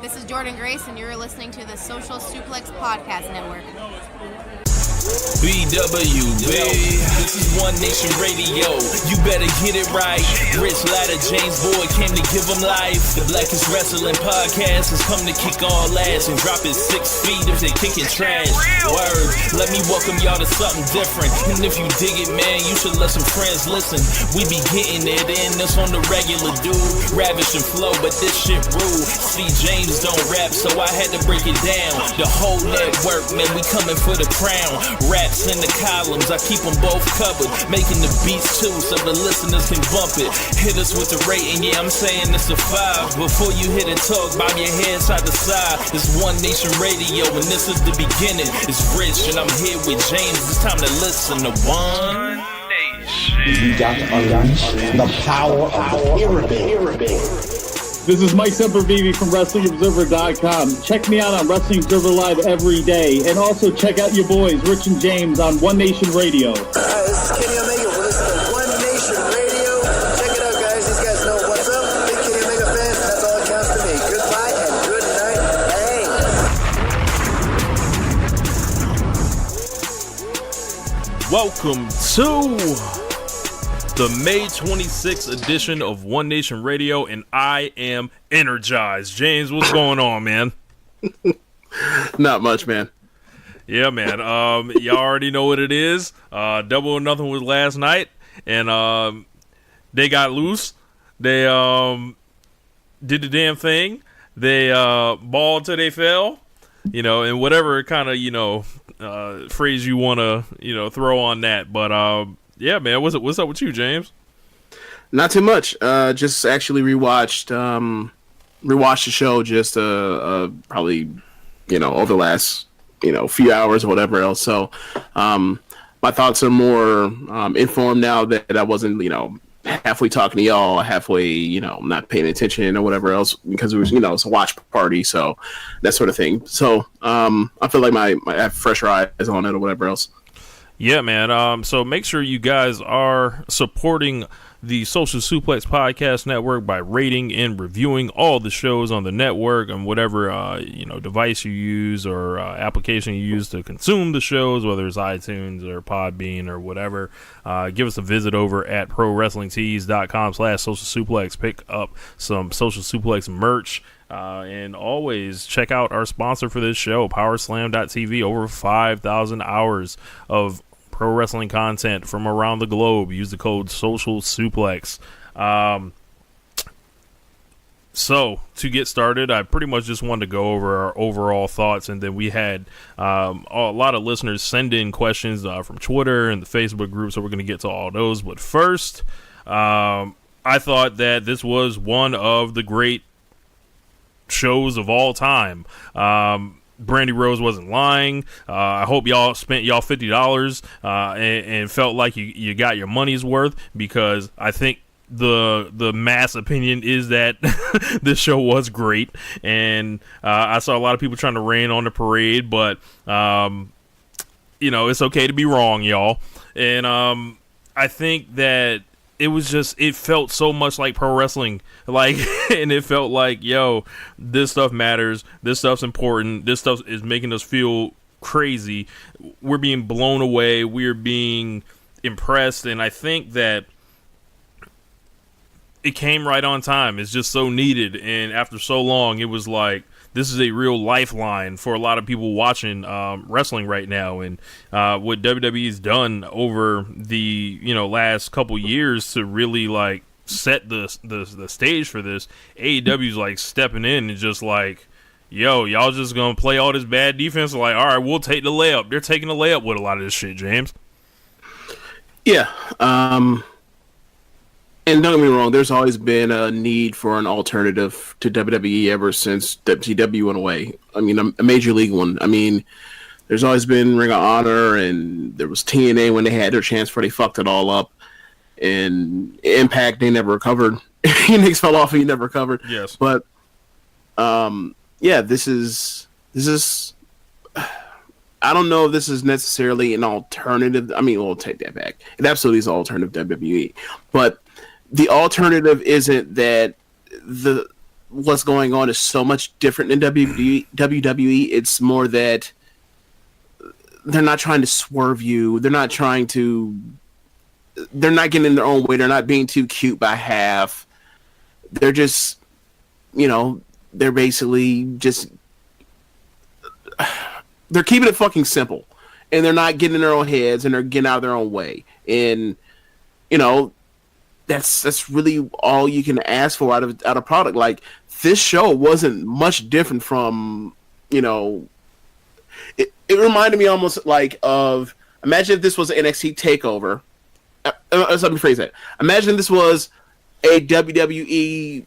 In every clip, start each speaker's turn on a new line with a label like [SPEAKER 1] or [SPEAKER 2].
[SPEAKER 1] This is Jordan Grace, and you're listening to the Social Suplex Podcast Network.
[SPEAKER 2] BWB, this is One Nation Radio. You better get it right. Rich Latta, James Boyd came to give them life. The Blackest Wrestling Podcast has come to kick all ass and drop it 6 feet if they kicking trash. Word, let me welcome y'all to something different. And if you dig it, man, you should let some friends listen. We be getting it in, this on the regular, dude. Ravish and flow, but this shit rude. See, James don't rap, so I had to break it down. The whole network, man, we coming for the crown. Raps in the columns, I keep them both covered. Making the beats too, so the listeners can bump it. Hit us with the rating, yeah, I'm saying it's a 5. Before you hit it, talk, bob your head side to side. It's One Nation Radio, and this is the beginning. It's Rich, and I'm here with James. It's time to listen to One Nation.
[SPEAKER 3] You got to unleash the power of the pyramid.
[SPEAKER 4] This is Mike Sempervive from WrestlingObserver.com. Check me out on Wrestling Observer Live every day. And also check out your boys, Rich and James, on One Nation Radio.
[SPEAKER 5] This is Kenny Omega. We're listening to One Nation Radio. Check it out, guys. These guys know what's up. Big Kenny Omega fans. That's all that counts to me. Goodbye and good night. Bang.
[SPEAKER 6] Welcome to the May 26th edition of One Nation Radio, and I am energized. James, what's going on, man?
[SPEAKER 7] Not much, man.
[SPEAKER 6] Yeah, man. Y'all already know what it is. Double or Nothing was last night, and they got loose. They did the damn thing. They balled till they fell, and whatever kind of phrase you want to throw on that, but yeah, man. What's up with you, James?
[SPEAKER 7] Not too much. Just actually rewatched the show just probably over the last few hours or whatever else. So my thoughts are more informed now that I wasn't halfway talking to y'all, halfway not paying attention or whatever else, because it was it's a watch party, so that sort of thing. So I feel like I have fresher eyes on it or whatever else.
[SPEAKER 6] Yeah, man. So make sure you guys are supporting the Social Suplex Podcast Network by rating and reviewing all the shows on the network and whatever device you use or application you use to consume the shows, whether it's iTunes or Podbean or whatever. Give us a visit over at ProWrestlingTees.com/Social Suplex. Pick up some Social Suplex merch. And always check out our sponsor for this show, PowerSlam.tv. Over 5,000 hours of pro wrestling content from around the globe. Use the code Social Suplex. So to get started, I pretty much just wanted to go over our overall thoughts, and then we had a lot of listeners send in questions from Twitter and the Facebook group, so we're going to get to all those. But first, I thought that this was one of the great shows of all time. Brandy Rose wasn't lying. I hope y'all spent y'all $50 and felt like you got your money's worth, because I think the mass opinion is that this show was great, and I saw a lot of people trying to rain on the parade, but it's okay to be wrong, y'all. And I think that it felt so much like pro wrestling, and it felt like, this stuff matters, this stuff's important, this stuff is making us feel crazy, we're being blown away, we're being impressed, and I think that it came right on time. It's just so needed, and after so long, it was like, this is a real lifeline for a lot of people watching wrestling right now, and what WWE's done over the last couple years to really set the stage for this. AEW's stepping in and just y'all just gonna play all this bad defense. All right, we'll take the layup. They're taking the layup with a lot of this shit, James.
[SPEAKER 7] Yeah. And don't get me wrong, there's always been a need for an alternative to WWE ever since WCW went away. I mean, a major league one. I mean, there's always been Ring of Honor, and there was TNA when they had their chance before they fucked it all up. And Impact, they never recovered. Phoenix fell off and he never recovered.
[SPEAKER 6] Yes.
[SPEAKER 7] But, this is I don't know if this is necessarily an alternative. I mean, we'll take that back. It absolutely is an alternative WWE. But the alternative isn't that what's going on is so much different than WWE. It's more that they're not trying to swerve you. They're not getting in their own way. They're not being too cute by half. They're just, they're basically just, they're keeping it fucking simple. And they're not getting in their own heads, and they're getting out of their own way. And, that's really all you can ask for out of product. Like, this show wasn't much different from, it reminded me almost like of, imagine if this was an NXT TakeOver. Let me phrase that. Imagine this was a WWE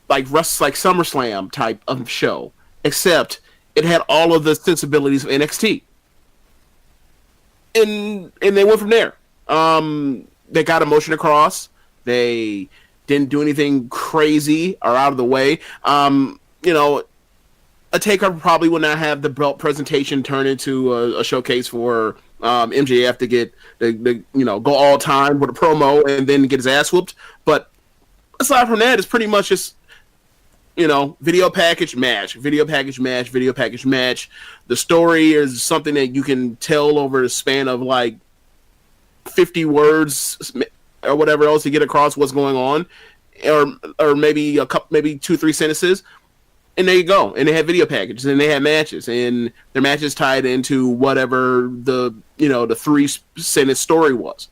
[SPEAKER 7] like SummerSlam type of show, except it had all of the sensibilities of NXT. And they went from there. They got emotion across. They didn't do anything crazy or out of the way. A takeover probably would not have the belt presentation turn into a showcase for MJF to get go all time with a promo and then get his ass whooped. But aside from that, it's pretty much just video package match, video package match, video package match. The story is something that you can tell over the span of like 50 words or whatever else to get across what's going on, or maybe 2-3 sentences, and there you go. And they have video packages, and they have matches, and their matches tied into whatever the 3-sentence story was.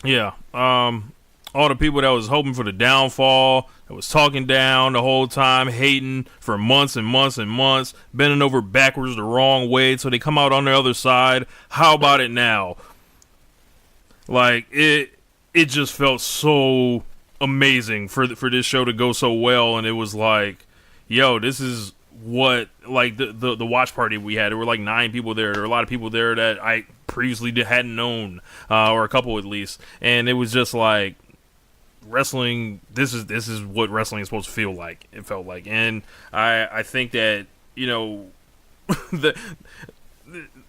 [SPEAKER 6] Yeah. All the people that was hoping for the downfall, that was talking down the whole time, hating for months and months and months, bending over backwards the wrong way so they come out on the other side. How about it now? Like, it just felt so amazing for this show to go so well, and it was like, yo, this is what, like, the watch party we had. There were like 9 people there. There were a lot of people there that I previously hadn't known, or a couple at least, and it was just like, wrestling, this is what wrestling is supposed to feel like. It felt like, and I think that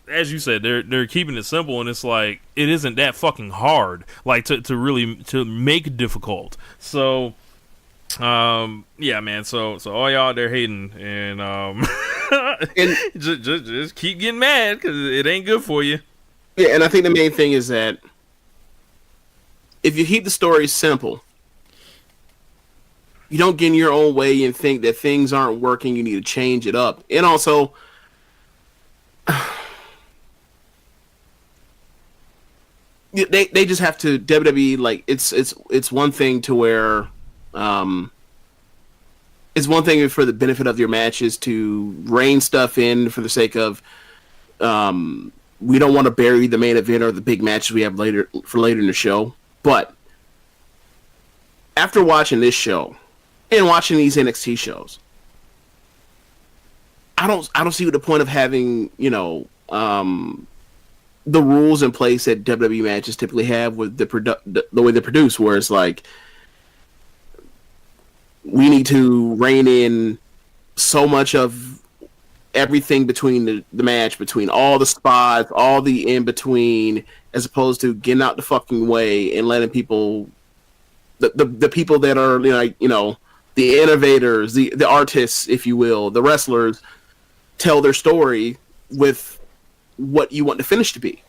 [SPEAKER 6] as you said, they're keeping it simple, and it's like it isn't that fucking hard, like to really make it difficult. So, yeah, man. So all y'all they're hating, and and just keep getting mad because it ain't good for you.
[SPEAKER 7] Yeah, and I think the main thing is that if you keep the story simple, you don't get in your own way and think that things aren't working, you need to change it up. And also, they just have to, WWE, like, it's one thing to where, it's one thing for the benefit of your matches to rein stuff in for the sake of, we don't want to bury the main event or the big matches we have later in the show. But after watching this show and watching these NXT shows, I don't see the point of having, the rules in place that WWE matches typically have with the way they produce, where it's like, we need to rein in so much of everything between the match, between all the spots, all the in between, as opposed to getting out the fucking way and letting people, the people that are, the innovators, the artists, if you will, the wrestlers, tell their story with what you want the finish to be.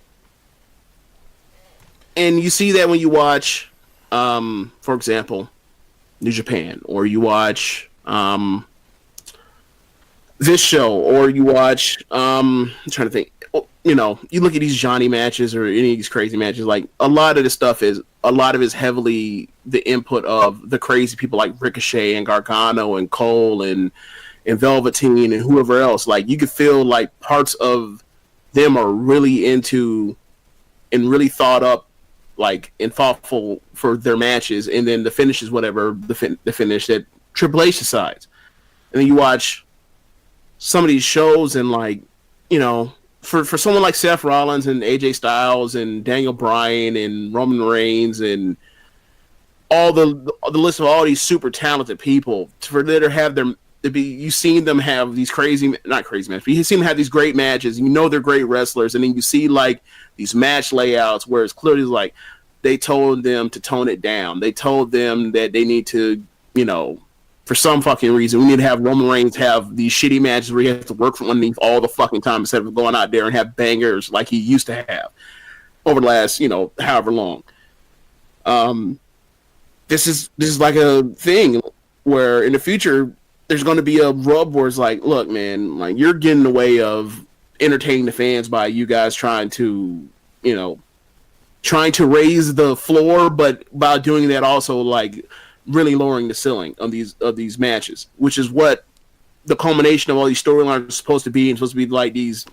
[SPEAKER 7] And you see that when you watch, for example, New Japan, or you watch this show, or you watch, I'm trying to think, you look at these Johnny matches or any of these crazy matches, like, a lot of this stuff is heavily the input of the crazy people like Ricochet and Gargano and Cole and Velveteen and whoever else. Like, you could feel like parts of them are really into and really thought up, like, and thoughtful for their matches, and then the finish is whatever the finish that Triple H decides. And then you watch some of these shows, and, like, for someone like Seth Rollins and AJ Styles and Daniel Bryan and Roman Reigns and all the list of all these super talented people, for them to have you've seen them have these not crazy matches, but you've seen them have these great matches, and they're great wrestlers, and then you see, like, these match layouts where it's clearly like they told them to tone it down. They told them that they need to, For some fucking reason, we need to have Roman Reigns have these shitty matches where he has to work from underneath all the fucking time instead of going out there and have bangers like he used to have over the last, however long. This is like a thing where in the future there's going to be a rub where it's like, look, man, like you're getting in the way of entertaining the fans by you guys trying to raise the floor, but by doing that also like really lowering the ceiling of these matches, which is what the culmination of all these storylines are supposed to be, and supposed to be like these,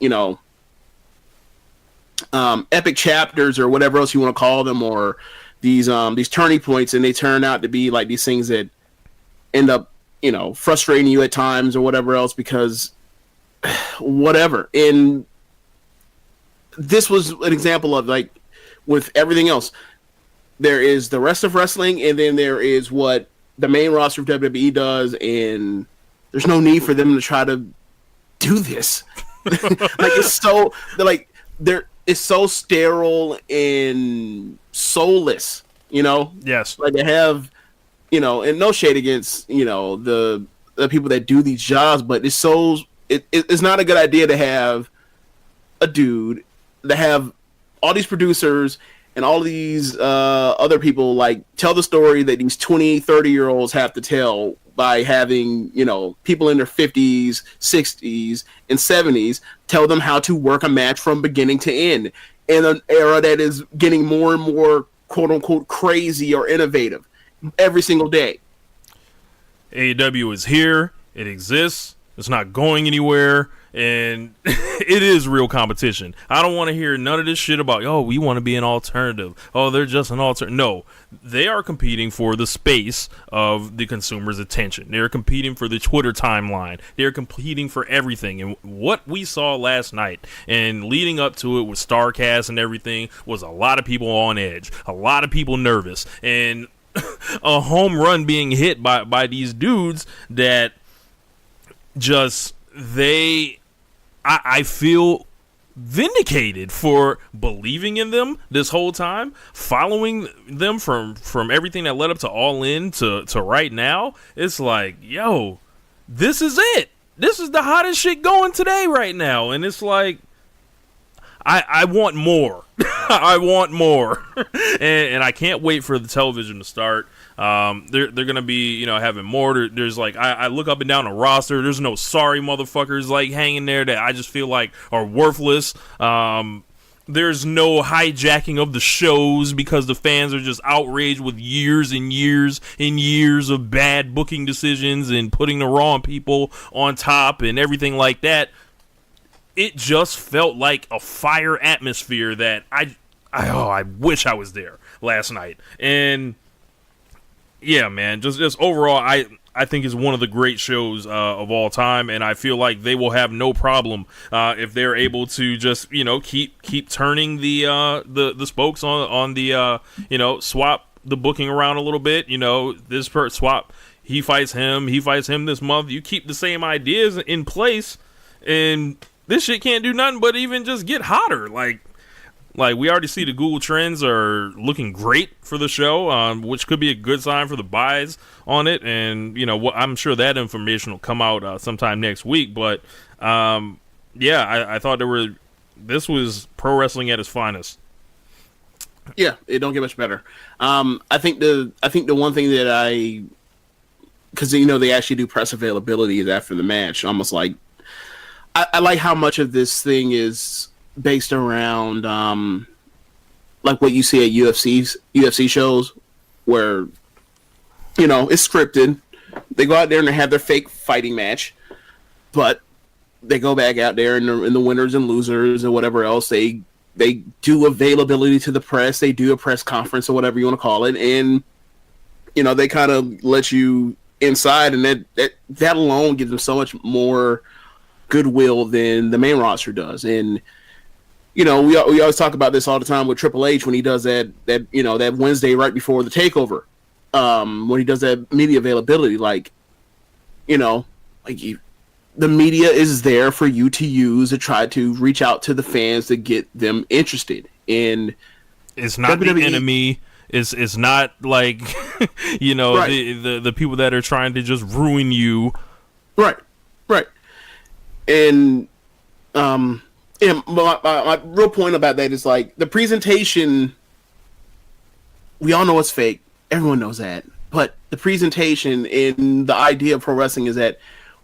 [SPEAKER 7] epic chapters or whatever else you want to call them, or these turning points, and they turn out to be like these things that end up, frustrating you at times or whatever else because whatever. And this was an example of like with everything else. There is the rest of wrestling, and then there is what the main roster of WWE does, and there's no need for them to try to do this. It's so sterile and soulless,
[SPEAKER 6] Yes.
[SPEAKER 7] Like they have, and no shade against, the people that do these jobs, but it's not a good idea to have a dude that have all these producers and all these other people like tell the story that these 20, 30-year-olds have to tell by having, people in their 50s, 60s, and 70s tell them how to work a match from beginning to end in an era that is getting more and more quote-unquote crazy or innovative every single day.
[SPEAKER 6] AEW is here. It exists. It's not going anywhere. And it is real competition. I don't want to hear none of this shit about, we want to be an alternative. Oh, they're just an alternative. No, they are competing for the space of the consumer's attention. They're competing for the Twitter timeline. They're competing for everything. And what we saw last night and leading up to it with StarCast and everything was a lot of people on edge, a lot of people nervous, and a home run being hit by these dudes that just I feel vindicated for believing in them this whole time, following them from everything that led up to All In to right now. It's like, this is it. This is the hottest shit going today right now. And it's like, I want more. I want more. and I can't wait for the television to start. They're gonna be, having more. There's like, I look up and down the roster. There's no sorry motherfuckers like hanging there that I just feel like are worthless. There's no hijacking of the shows because the fans are just outraged with years and years and years of bad booking decisions and putting the wrong people on top and everything like that. It just felt like a fire atmosphere that I wish I was there last night. And yeah, man, just overall, I think is one of the great shows of all time, and I feel like they will have no problem if they're able to just keep turning the spokes on the swap the booking around a little bit. This swap, he fights him this month. You keep the same ideas in place, and this shit can't do nothing but even just get hotter. Like we already see the Google Trends are looking great for the show, which could be a good sign for the buys on it. And, I'm sure that information will come out sometime next week. But, I thought this was pro wrestling at its finest.
[SPEAKER 7] Yeah, it don't get much better. I think the one thing that because, they actually do press availability after the match, almost like, I like how much of this thing is based around like what you see at UFC shows where it's scripted. They go out there and they have their fake fighting match, but they go back out there and the winners and losers and whatever else they do availability to the press. They do a press conference or whatever you want to call it, and they kind of let you inside, and that alone gives them so much more goodwill than the main roster does. And we always talk about this all the time with Triple H when he does that Wednesday right before the takeover, when he does that media availability, the media is there for you to use to try to reach out to the fans to get them interested. And
[SPEAKER 6] it's not the enemy. It's not like
[SPEAKER 7] Right.
[SPEAKER 6] the people that are trying to just ruin you.
[SPEAKER 7] Right. And my real point about that is like the presentation. We all know it's fake. Everyone knows that. But the presentation and the idea of pro wrestling is that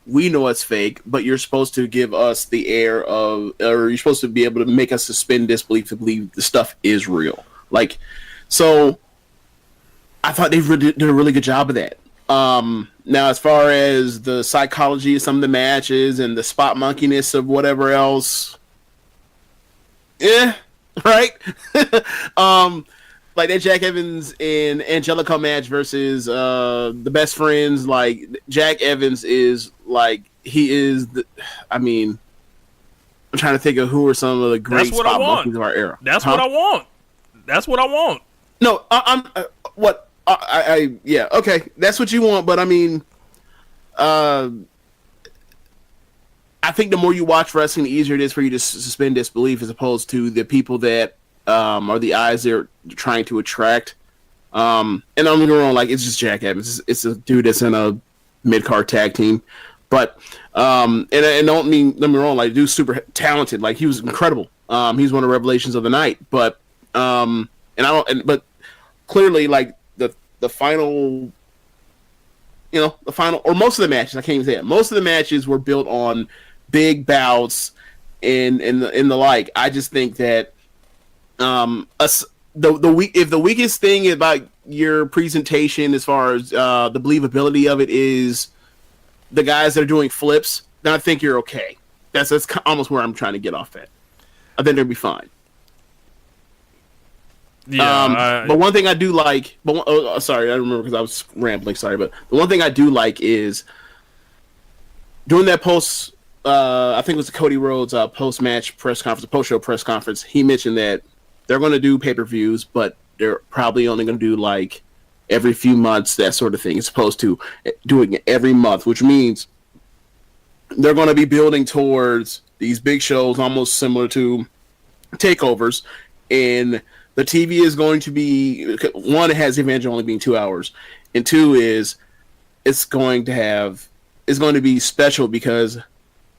[SPEAKER 7] we know it's fake, but you're supposed to give us the air of, or you're supposed to be able to make us suspend disbelief to believe the stuff is real. Like, so I thought they did a really good job of that. Now, as far as the psychology of some of the matches and the spot monkeyness of whatever else, right? Like that Jack Evans and Angelico match versus the Best Friends. Like Jack Evans is like I'm trying to think of who are some of the great spot monkeys of our era.
[SPEAKER 6] That's what I want. That's what I want.
[SPEAKER 7] No, yeah, okay, that's what you want. But I mean, I think the more you watch wrestling, the easier it is for you to suspend disbelief, as opposed to the people that are the eyes they're trying to attract. And I'm going wrong, like it's just Jack Evans. It's a dude that's in a mid-card tag team. But and don't mean, let me wrong, like dude's super talented. Like he was incredible. He's one of the revelations of the night. But but clearly, like the final, or most of the matches, I can't even say it. Most of the matches were built on big bouts and the like. I just think that if the weakest thing about your presentation as far as the believability of it is the guys that are doing flips, then I think you're okay. That's almost where I'm trying to get off at. I think they'll be fine. Yeah, but one thing I do like, sorry, I remember because I was rambling. Sorry, but the one thing I do like is during that post. I think it was the Cody Rhodes post-match press conference, post-show press conference. He mentioned that they're going to do pay-per-views, but they're probably only going to do like every few months, that sort of thing, as opposed to doing it every month, which means they're going to be building towards these big shows, almost similar to takeovers, and the TV is going to be, one, it has the advantage of only being 2 hours, and two is it's going to be special because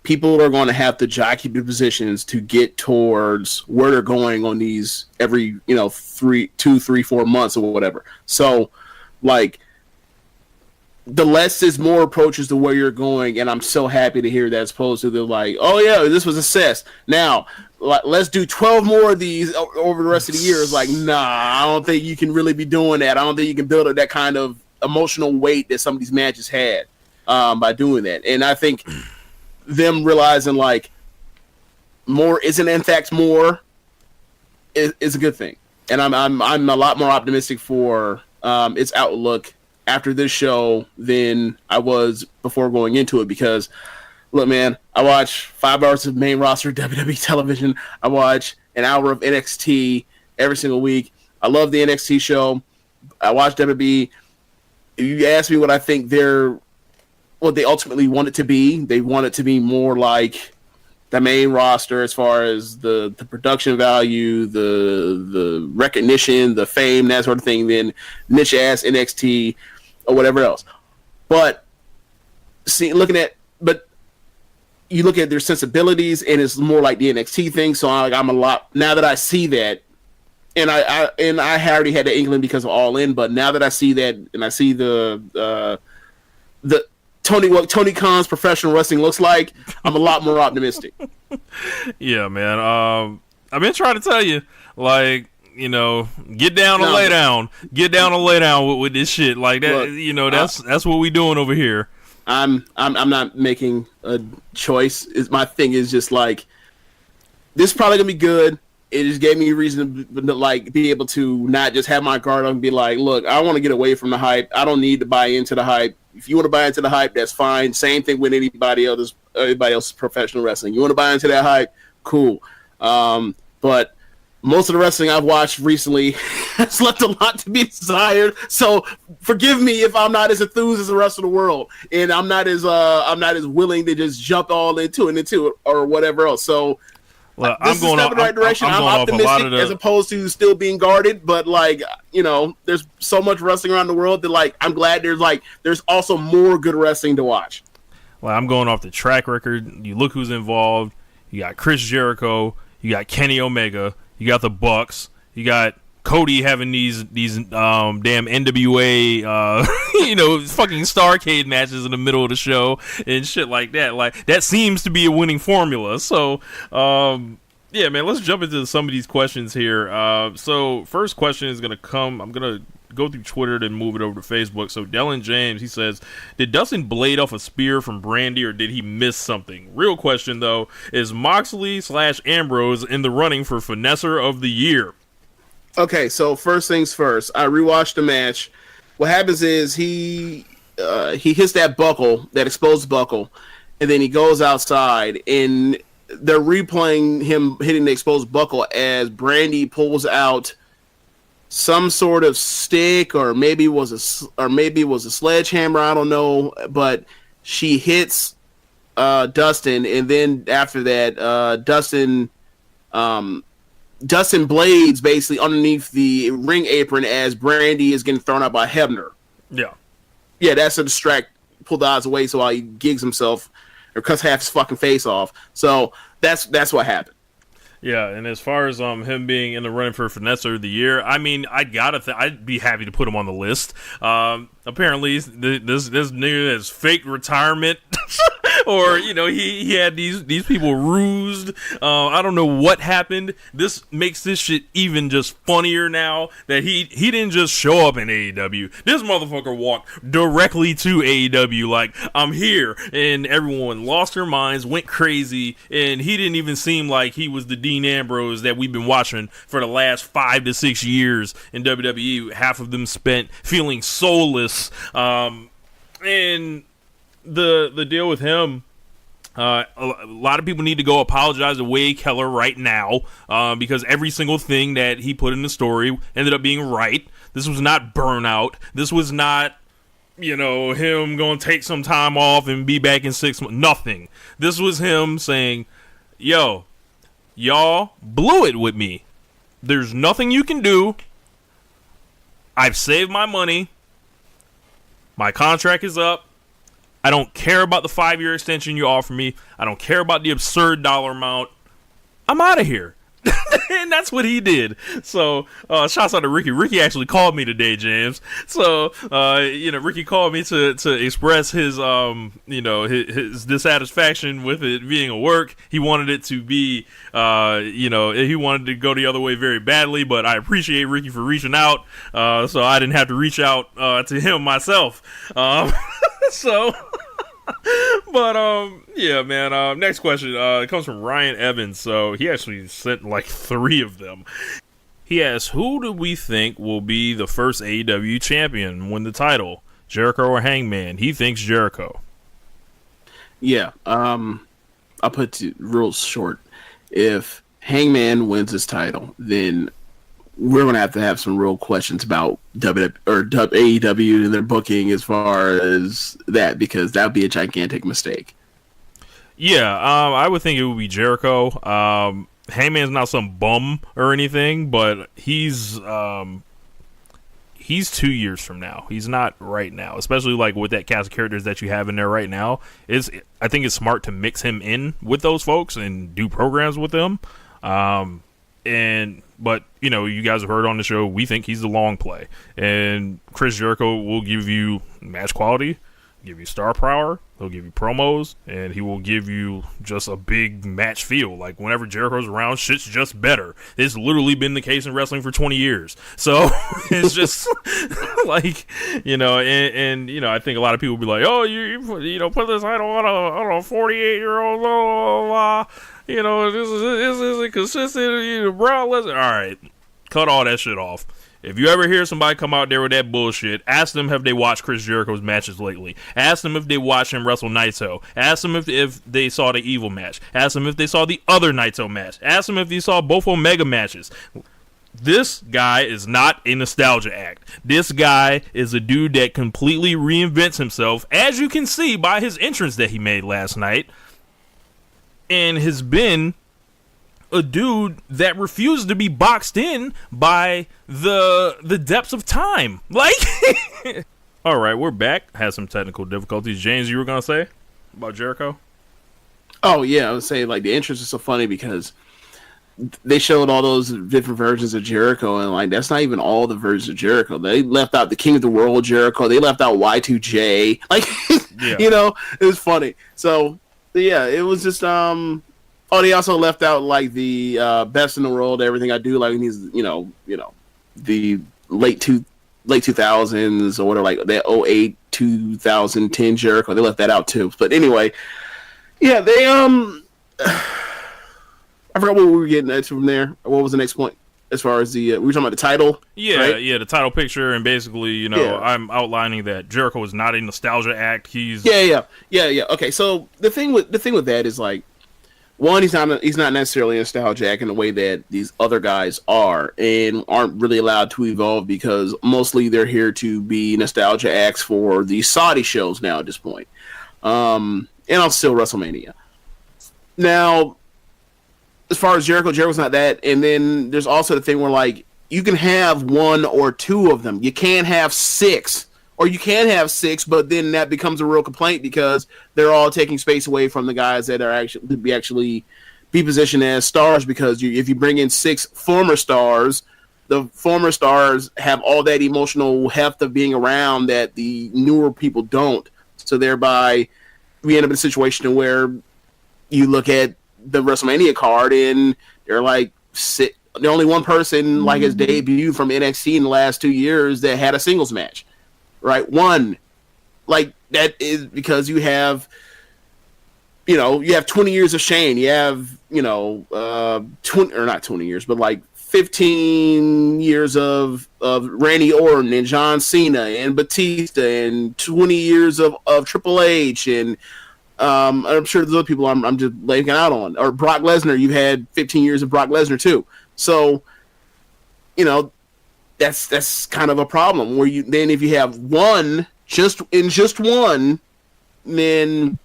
[SPEAKER 7] people are going to have to jockey the positions to get towards where they're going on these every 2, 3, 4 months or whatever. So like the less is more approaches to where you're going, and I'm so happy to hear that, as opposed to they're like, oh yeah, this was assessed, now let's do 12 more of these over the rest of the year. It's like, nah, I don't think you can really be doing that. I don't think you can build up that kind of emotional weight that some of these matches had by doing that. And I think them realizing like more isn't in fact more is a good thing, and I'm a lot more optimistic for its outlook after this show than I was before going into it. Because look, man, I watch 5 hours of main roster WWE television. I watch an hour of NXT every single week. I love the NXT show. I watch WWE. If you ask me what I think what they ultimately want it to be, they want it to be more like the main roster as far as the production value, the recognition, the fame, that sort of thing, than niche ass NXT or whatever else. But you look at their sensibilities, and it's more like the NXT thing. So I'm a lot, now that I see that, and I already had the inkling because of All In, but now that I see that, and I see what Tony Khan's professional wrestling looks like, I'm a lot more optimistic.
[SPEAKER 6] Yeah, man. I've been trying to tell you, like, get down and lay down. Get down and lay down with this shit. Like that, look, that's what we doing over here.
[SPEAKER 7] I'm not making a choice. My thing is just like, this is probably gonna be good. It just gave me a reason to like be able to not just have my guard on and be like, look, I want to get away from the hype. I don't need to buy into the hype. If you want to buy into the hype, that's fine. Same thing with everybody else's professional wrestling. You want to buy into that hype, cool. But most of the wrestling I've watched recently has left a lot to be desired. So forgive me if I'm not as enthused as the rest of the world, and I'm not as willing to just jump all into it or whatever else. So
[SPEAKER 6] Well,
[SPEAKER 7] this is a step in the right direction. I'm optimistic as opposed to still being guarded, but like, you know, there's so much wrestling around the world that like I'm glad there's also more good wrestling to watch.
[SPEAKER 6] Well, I'm going off the track record. You look who's involved. You got Chris Jericho. You got Kenny Omega. You got the Bucks. You got Cody having these damn NWA fucking Starcade matches in the middle of the show and shit like that. Like that seems to be a winning formula. So yeah, man, let's jump into some of these questions here. So first question is gonna come. I'm gonna go through Twitter, then move it over to Facebook. So Dylan James, he says, did Dustin blade off a spear from Brandy, or did he miss something? Real question though, is Moxley / Ambrose in the running for Finesser of the Year?
[SPEAKER 7] Okay, so first things first, I rewatched the match. What happens is he hits that buckle, that exposed buckle, and then he goes outside, and they're replaying him hitting the exposed buckle as Brandy pulls out some sort of stick, or maybe it was a sledgehammer. I don't know, but she hits Dustin, and then after that, Dustin blades basically underneath the ring apron as Brandy is getting thrown out by Hebner. Yeah, that's a distract. Pull the odds away, so while he gigs himself or cuts half his fucking face off. So that's what happened.
[SPEAKER 6] Yeah, and as far as him being in the running for Finesser of the Year, I mean, I'd be happy to put him on the list. Apparently, this nigga has fake retirement, or he had these people rused. I don't know what happened. This makes this shit even just funnier now that he didn't just show up in AEW. This motherfucker walked directly to AEW like, I'm here, and everyone lost their minds, went crazy, and he didn't even seem like he was the Dean Ambrose that we've been watching for the last 5 to 6 years in WWE. Half of them spent feeling soulless. And the deal with him, a lot of people need to go apologize to Wade Keller right now, because every single thing that he put in the story ended up being right. This was not burnout. This was not, him going to take some time off and be back in 6 months. Nothing. This was him saying, yo, y'all blew it with me. There's nothing you can do. I've saved my money. My contract is up. I don't care about the 5-year extension you offer me. I don't care about the absurd dollar amount. I'm out of here. And that's what he did. So, shouts out to Ricky. Ricky actually called me today, James. So, Ricky called me to express his dissatisfaction with it being a work. He wanted it to be, he wanted to go the other way very badly, but I appreciate Ricky for reaching out. So I didn't have to reach out to him myself. Yeah, man. Next question comes from Ryan Evans. So he actually sent like 3 of them. He asks, who do we think will be the first AEW champion, win the title, Jericho or Hangman? He thinks Jericho.
[SPEAKER 7] Yeah, I'll put it real short. If Hangman wins his title, then we're going to have some real questions about AEW and their booking as far as that, because that would be a gigantic mistake.
[SPEAKER 6] Yeah, I would think it would be Jericho. Hangman's not some bum or anything, but he's 2 years from now. He's not right now, especially like with that cast of characters that you have in there right now. I think it's smart to mix him in with those folks and do programs with them. But you guys have heard on the show, we think he's the long play, and Chris Jericho will give you match quality, give you star power, he'll give you promos, and he will give you just a big match feel. Like whenever Jericho's around, shit's just better. It's literally been the case in wrestling for 20 years. So it's just like, and I think a lot of people will be like, oh, you put this title on a 48-year-old, blah, blah, blah. This isn't consistent. Brown Lesnar. All right, cut all that shit off. If you ever hear somebody come out there with that bullshit, ask them have they watched Chris Jericho's matches lately. Ask them if they watched him wrestle Naito. Ask them if they saw the Evil match. Ask them if they saw the other Naito match. Ask them if they saw both Omega matches. This guy is not a nostalgia act. This guy is a dude that completely reinvents himself, as you can see by his entrance that he made last night, and has been a dude that refuses to be boxed in by the depths of time. Like, all right, we're back. Had some technical difficulties. James, you were gonna say about Jericho?
[SPEAKER 7] Oh yeah, I would say like the entrance is so funny because they showed all those different versions of Jericho, and like that's not even all the versions of Jericho. They left out the King of the World Jericho. They left out Y2J. Like, you know, it was funny. So yeah, it was just Oh, they also left out like the best in the world, everything I do, like these, the late 2000s or whatever, like that 08 2010 Jericho. They left that out too. But anyway, yeah, they I forgot what we were getting at from there. What was the next point? As far as we were talking about the title?
[SPEAKER 6] Yeah,
[SPEAKER 7] right?
[SPEAKER 6] Yeah, the title picture, and basically, I'm outlining that Jericho is not a nostalgia act. He's
[SPEAKER 7] yeah. Okay, so the thing with that is like, one, he's not necessarily a nostalgia act in the way that these other guys are, and aren't really allowed to evolve because mostly they're here to be nostalgia acts for the Saudi shows now at this point, and also WrestleMania. Now, as far as Jericho's not that. And then there's also the thing where, like, you can have one or two of them. You can't have six. Or you can have six, but then that becomes a real complaint because they're all taking space away from the guys that are actually be positioned as stars. Because if you bring in six former stars, the former stars have all that emotional heft of being around that the newer people don't. So thereby, we end up in a situation where you look at the WrestleMania card and they're like the only one person like his debut from NXT in the last 2 years that had a singles match, right? One, like that is because you have 20 years of Shane, you have 20 or not 20 years, but like 15 years of Randy Orton and John Cena and Batista and 20 years of Triple H and I'm sure there's other people I'm just blanking out on. Or Brock Lesnar, you've had 15 years of Brock Lesnar too. So, that's kind of a problem. Where if you have one, just one, then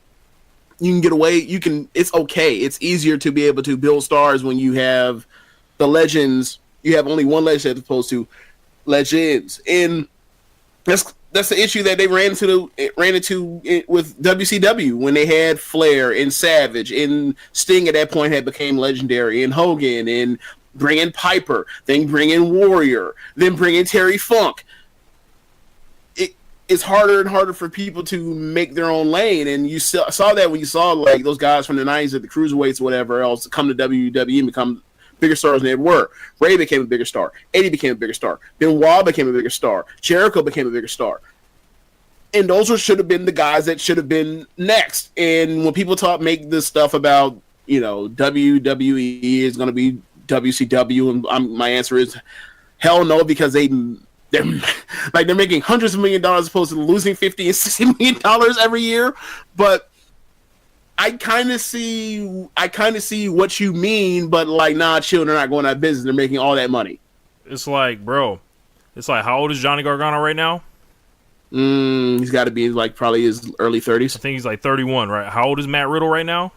[SPEAKER 7] you can get away. It's okay. It's easier to be able to build stars when you have the legends. You have only one legend as opposed to legends, and that's the issue that they ran into with WCW when they had Flair and Savage and Sting at that point had became legendary and Hogan and bring in Piper, then bring in Warrior, then bring in Terry Funk. It's harder and harder for people to make their own lane, and you saw that when you saw like those guys from the 90s at the cruiserweights or whatever else come to WWE and become bigger stars than they were. Ray became a bigger star. Eddie became a bigger star. Benoit became a bigger star. Jericho became a bigger star. And those should have been the guys that should have been next. And when people make this stuff about, WWE is going to be WCW, and my answer is hell no, because they're making hundreds of $millions as opposed to losing $50 and $60 million every year. But I kind of see what you mean, but like, nah, chill, they're not going out of business. They're making all that money.
[SPEAKER 6] It's like, bro, how old is Johnny Gargano right now?
[SPEAKER 7] He's got to be like probably his early 30s.
[SPEAKER 6] I think he's like 31, right? How old is Matt Riddle right now?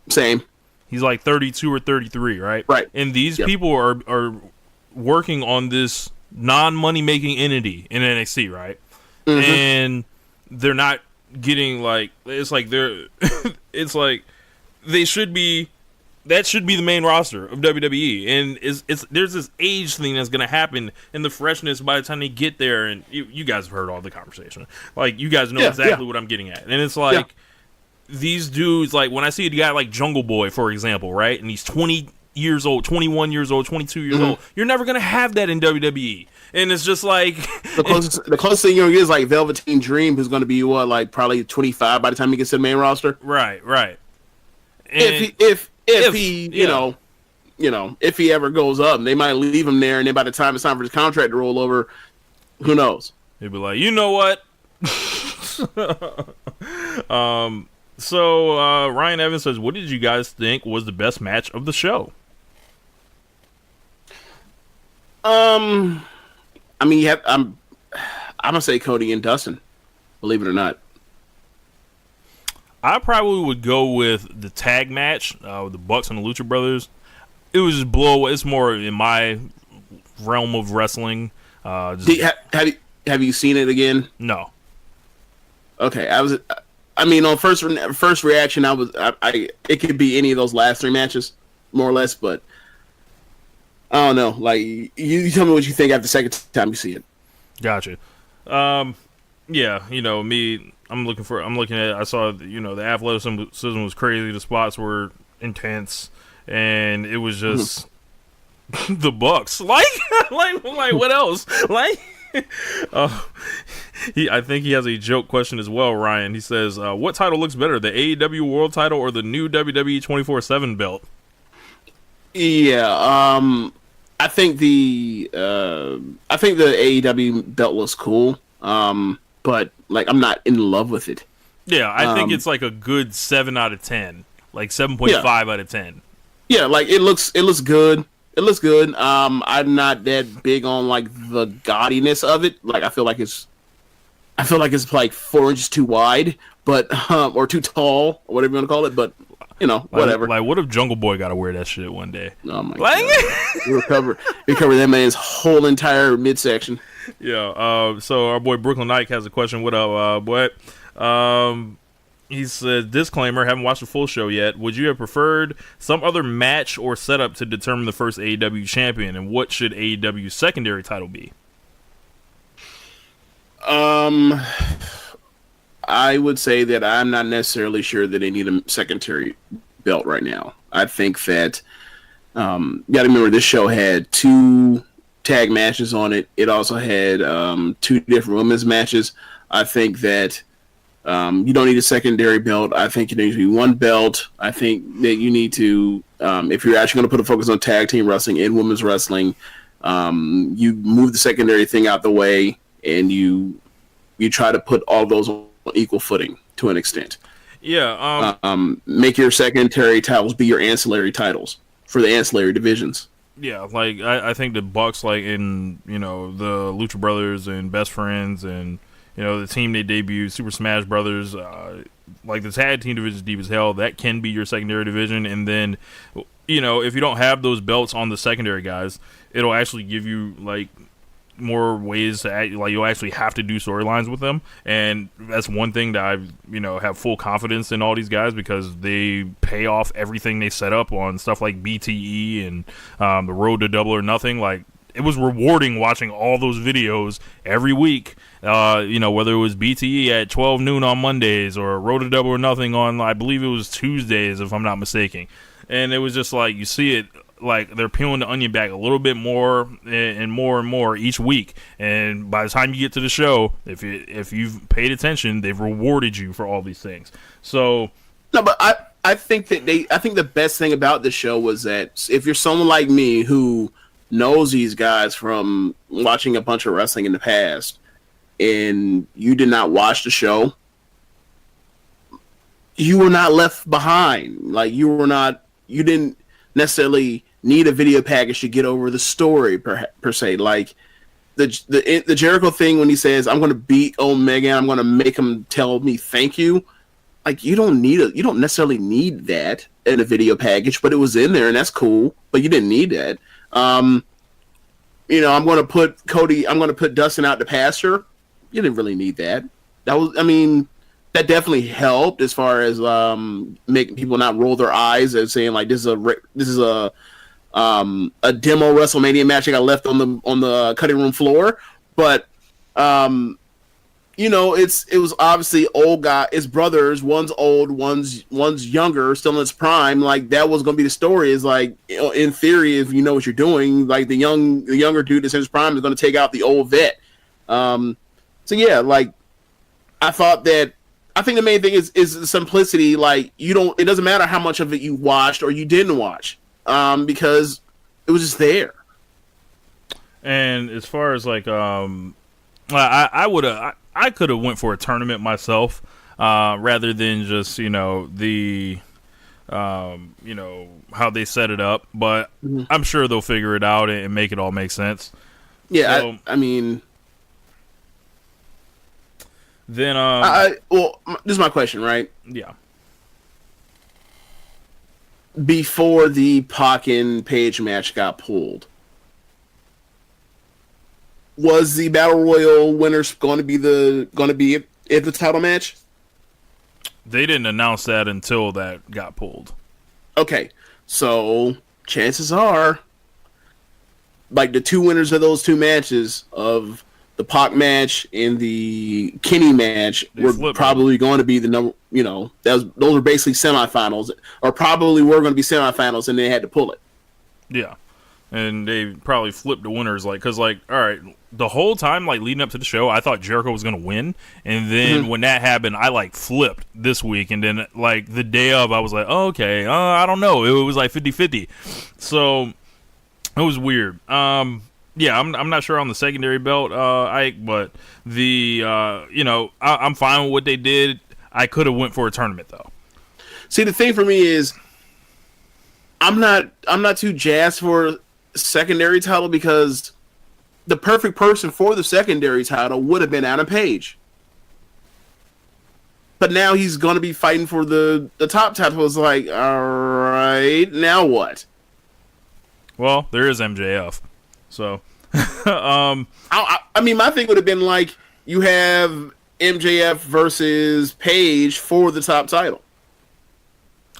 [SPEAKER 7] Same.
[SPEAKER 6] He's like 32 or 33, right?
[SPEAKER 7] Right.
[SPEAKER 6] And these people are working on this non-money making entity in NXT, right? Mm-hmm. And they're not getting like, it's like it's like they should be. That should be the main roster of WWE, and there's this age thing that's gonna happen, and the freshness by the time they get there. And you guys have heard all the conversation, like you guys know exactly what I'm getting at. And it's like these dudes, like when I see a guy like Jungle Boy, for example, right, and he's 20 years old, 21 years old, 22 years old. You're never gonna have that in WWE, and it's just like
[SPEAKER 7] the closest thing you're gonna get is like Velveteen Dream, who's gonna be probably 25 by the time he gets to the main roster.
[SPEAKER 6] Right.
[SPEAKER 7] And if he ever goes up, they might leave him there, and then by the time it's time for his contract to roll over, who knows?
[SPEAKER 6] They'd be like, you know what? So Ryan Evans says, what did you guys think was the best match of the show?
[SPEAKER 7] I'm gonna say Cody and Dustin, believe it or not.
[SPEAKER 6] I probably would go with the tag match with the Bucks and the Lucha Brothers. it was just blow away. It's more in my realm of wrestling.
[SPEAKER 7] Have you seen it again?
[SPEAKER 6] No.
[SPEAKER 7] Okay, on first reaction, it could be any of those last 3 matches, more or less, but I don't know. Like, you tell me what you think after the second time you see it.
[SPEAKER 6] Gotcha. Yeah, me, I saw, the athleticism was crazy, the spots were intense, and it was just the Bucks. Like, what else? Like, I think he has a joke question as well, Ryan. He says, what title looks better, the AEW World title or the new WWE 24/7 belt?
[SPEAKER 7] Yeah, I think the AEW belt looks cool, but like I'm not in love with it.
[SPEAKER 6] Yeah, I think it's like a good 7 out of 10, like 7.5 out of 10.
[SPEAKER 7] Yeah, like it looks good. It looks good. I'm not that big on like the gaudiness of it. Like I feel like it's like 4 inches too wide, but or too tall, or whatever you want to call it. But whatever.
[SPEAKER 6] Like, what if Jungle Boy got to wear that shit one day?
[SPEAKER 7] Oh my god! We cover that man's whole entire midsection.
[SPEAKER 6] Yeah. So our boy Brooklyn Knight has a question. What up, boy? He said, disclaimer, haven't watched the full show yet. Would you have preferred some other match or setup to determine the first AEW champion? And what should AEW's secondary title be?
[SPEAKER 7] I would say that I'm not necessarily sure that they need a secondary belt right now. I think that you got to remember this show had 2 tag matches on it. It also had 2 different women's matches. I think that you don't need a secondary belt. I think it needs to be 1 belt. I think that you need to, if you're actually going to put a focus on tag team wrestling and women's wrestling, you move the secondary thing out the way and you try to put all those on equal footing to an extent.
[SPEAKER 6] Yeah.
[SPEAKER 7] Make your secondary titles be your ancillary titles for the ancillary divisions.
[SPEAKER 6] Yeah, like I think the Bucks, like in the Lucha Brothers and Best Friends and the team they debuted, Super Smash Brothers, like the tag team division is deep as hell. That can be your secondary division, and then if you don't have those belts on the secondary guys, it'll actually give you like more ways to act, like you'll actually have to do storylines with them, and that's one thing that I have full confidence in all these guys because they pay off everything they set up on stuff like BTE and the Road to Double or Nothing. Like, it was rewarding watching all those videos every week, whether it was BTE at 12 noon on Mondays or Road to Double or Nothing on, I believe it was Tuesdays if I'm not mistaken, and it was just like you see it. Like, they're peeling the onion back a little bit more and more each week, and by the time you get to the show, if you've paid attention, they've rewarded you for all these things. So
[SPEAKER 7] no, but I think the best thing about the show was that if you're someone like me who knows these guys from watching a bunch of wrestling in the past, and you did not watch the show, you were not left behind. Like, you didn't necessarily need a video package to get over the story per se. Like the Jericho thing when he says, "I'm going to beat Omega, and I'm going to make him tell me thank you." Like, you don't necessarily need that in a video package, but it was in there and that's cool. But you didn't need that. I'm going to put Dustin out to pasture. You didn't really need that. That definitely helped as far as making people not roll their eyes and saying like this is a demo WrestleMania match I got left on the cutting room floor. But it was obviously old guy. His brothers, one's old, one's younger, still in its prime. Like, that was going to be the story. Is like, in theory, if you know what you're doing, like the younger dude that's in his prime is going to take out the old vet. So yeah, like I think the main thing is the simplicity. Like, it doesn't matter how much of it you watched or you didn't watch, because it was just there.
[SPEAKER 6] And as far as like, I could have went for a tournament myself, rather than just how they set it up. But I'm sure they'll figure it out and make it all make sense.
[SPEAKER 7] Yeah,
[SPEAKER 6] so, then
[SPEAKER 7] this is my question, right?
[SPEAKER 6] Yeah.
[SPEAKER 7] before the Pac and Page match got pulled, was the Battle Royal winners going to be the title match?
[SPEAKER 6] They didn't announce that until that got pulled.
[SPEAKER 7] Okay, so chances are, like, the two winners of those two matches, of the Pac match and the Kenny match, were probably going to be the number. You know, those were basically semifinals, or probably were going to be semifinals, and they had to pull it.
[SPEAKER 6] Yeah, and they probably flipped the winners, like, because, like, all right, the whole time, like, leading up to the show, I thought Jericho was going to win, and then when that happened, I, like, flipped this week, and then, like, the day of, I was like, oh, okay, I don't know, it was like 50-50, so it was weird. Yeah, I'm not sure on the secondary belt, Ike, but the you know, I'm fine with what they did. I could have went for a tournament though.
[SPEAKER 7] See, the thing for me is, I'm not too jazzed for secondary title, because the perfect person for the secondary title would have been Adam Page. But now he's going to be fighting for the top title. It's like, all right, now what?
[SPEAKER 6] Well, there is MJF. So,
[SPEAKER 7] I mean, my thing would have been like, you have MJF versus Page for the top title.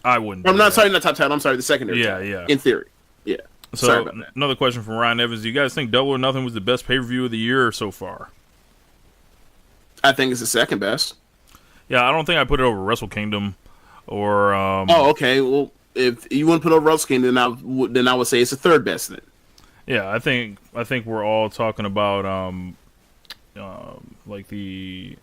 [SPEAKER 6] I wouldn't.
[SPEAKER 7] I'm not sorry, not top title. I'm sorry, the secondary.
[SPEAKER 6] Yeah,
[SPEAKER 7] title,
[SPEAKER 6] yeah.
[SPEAKER 7] In theory, yeah.
[SPEAKER 6] So,
[SPEAKER 7] sorry about that.
[SPEAKER 6] Another question from Ryan Evans: do you guys think Double or Nothing was the best pay-per-view of the year so far?
[SPEAKER 7] I think it's the second best.
[SPEAKER 6] Yeah, I don't think I put it over Wrestle Kingdom or.
[SPEAKER 7] Oh, okay. Well, if you want to put over Wrestle Kingdom, then I would say it's the third best. Then.
[SPEAKER 6] Yeah, I think we're all talking about like the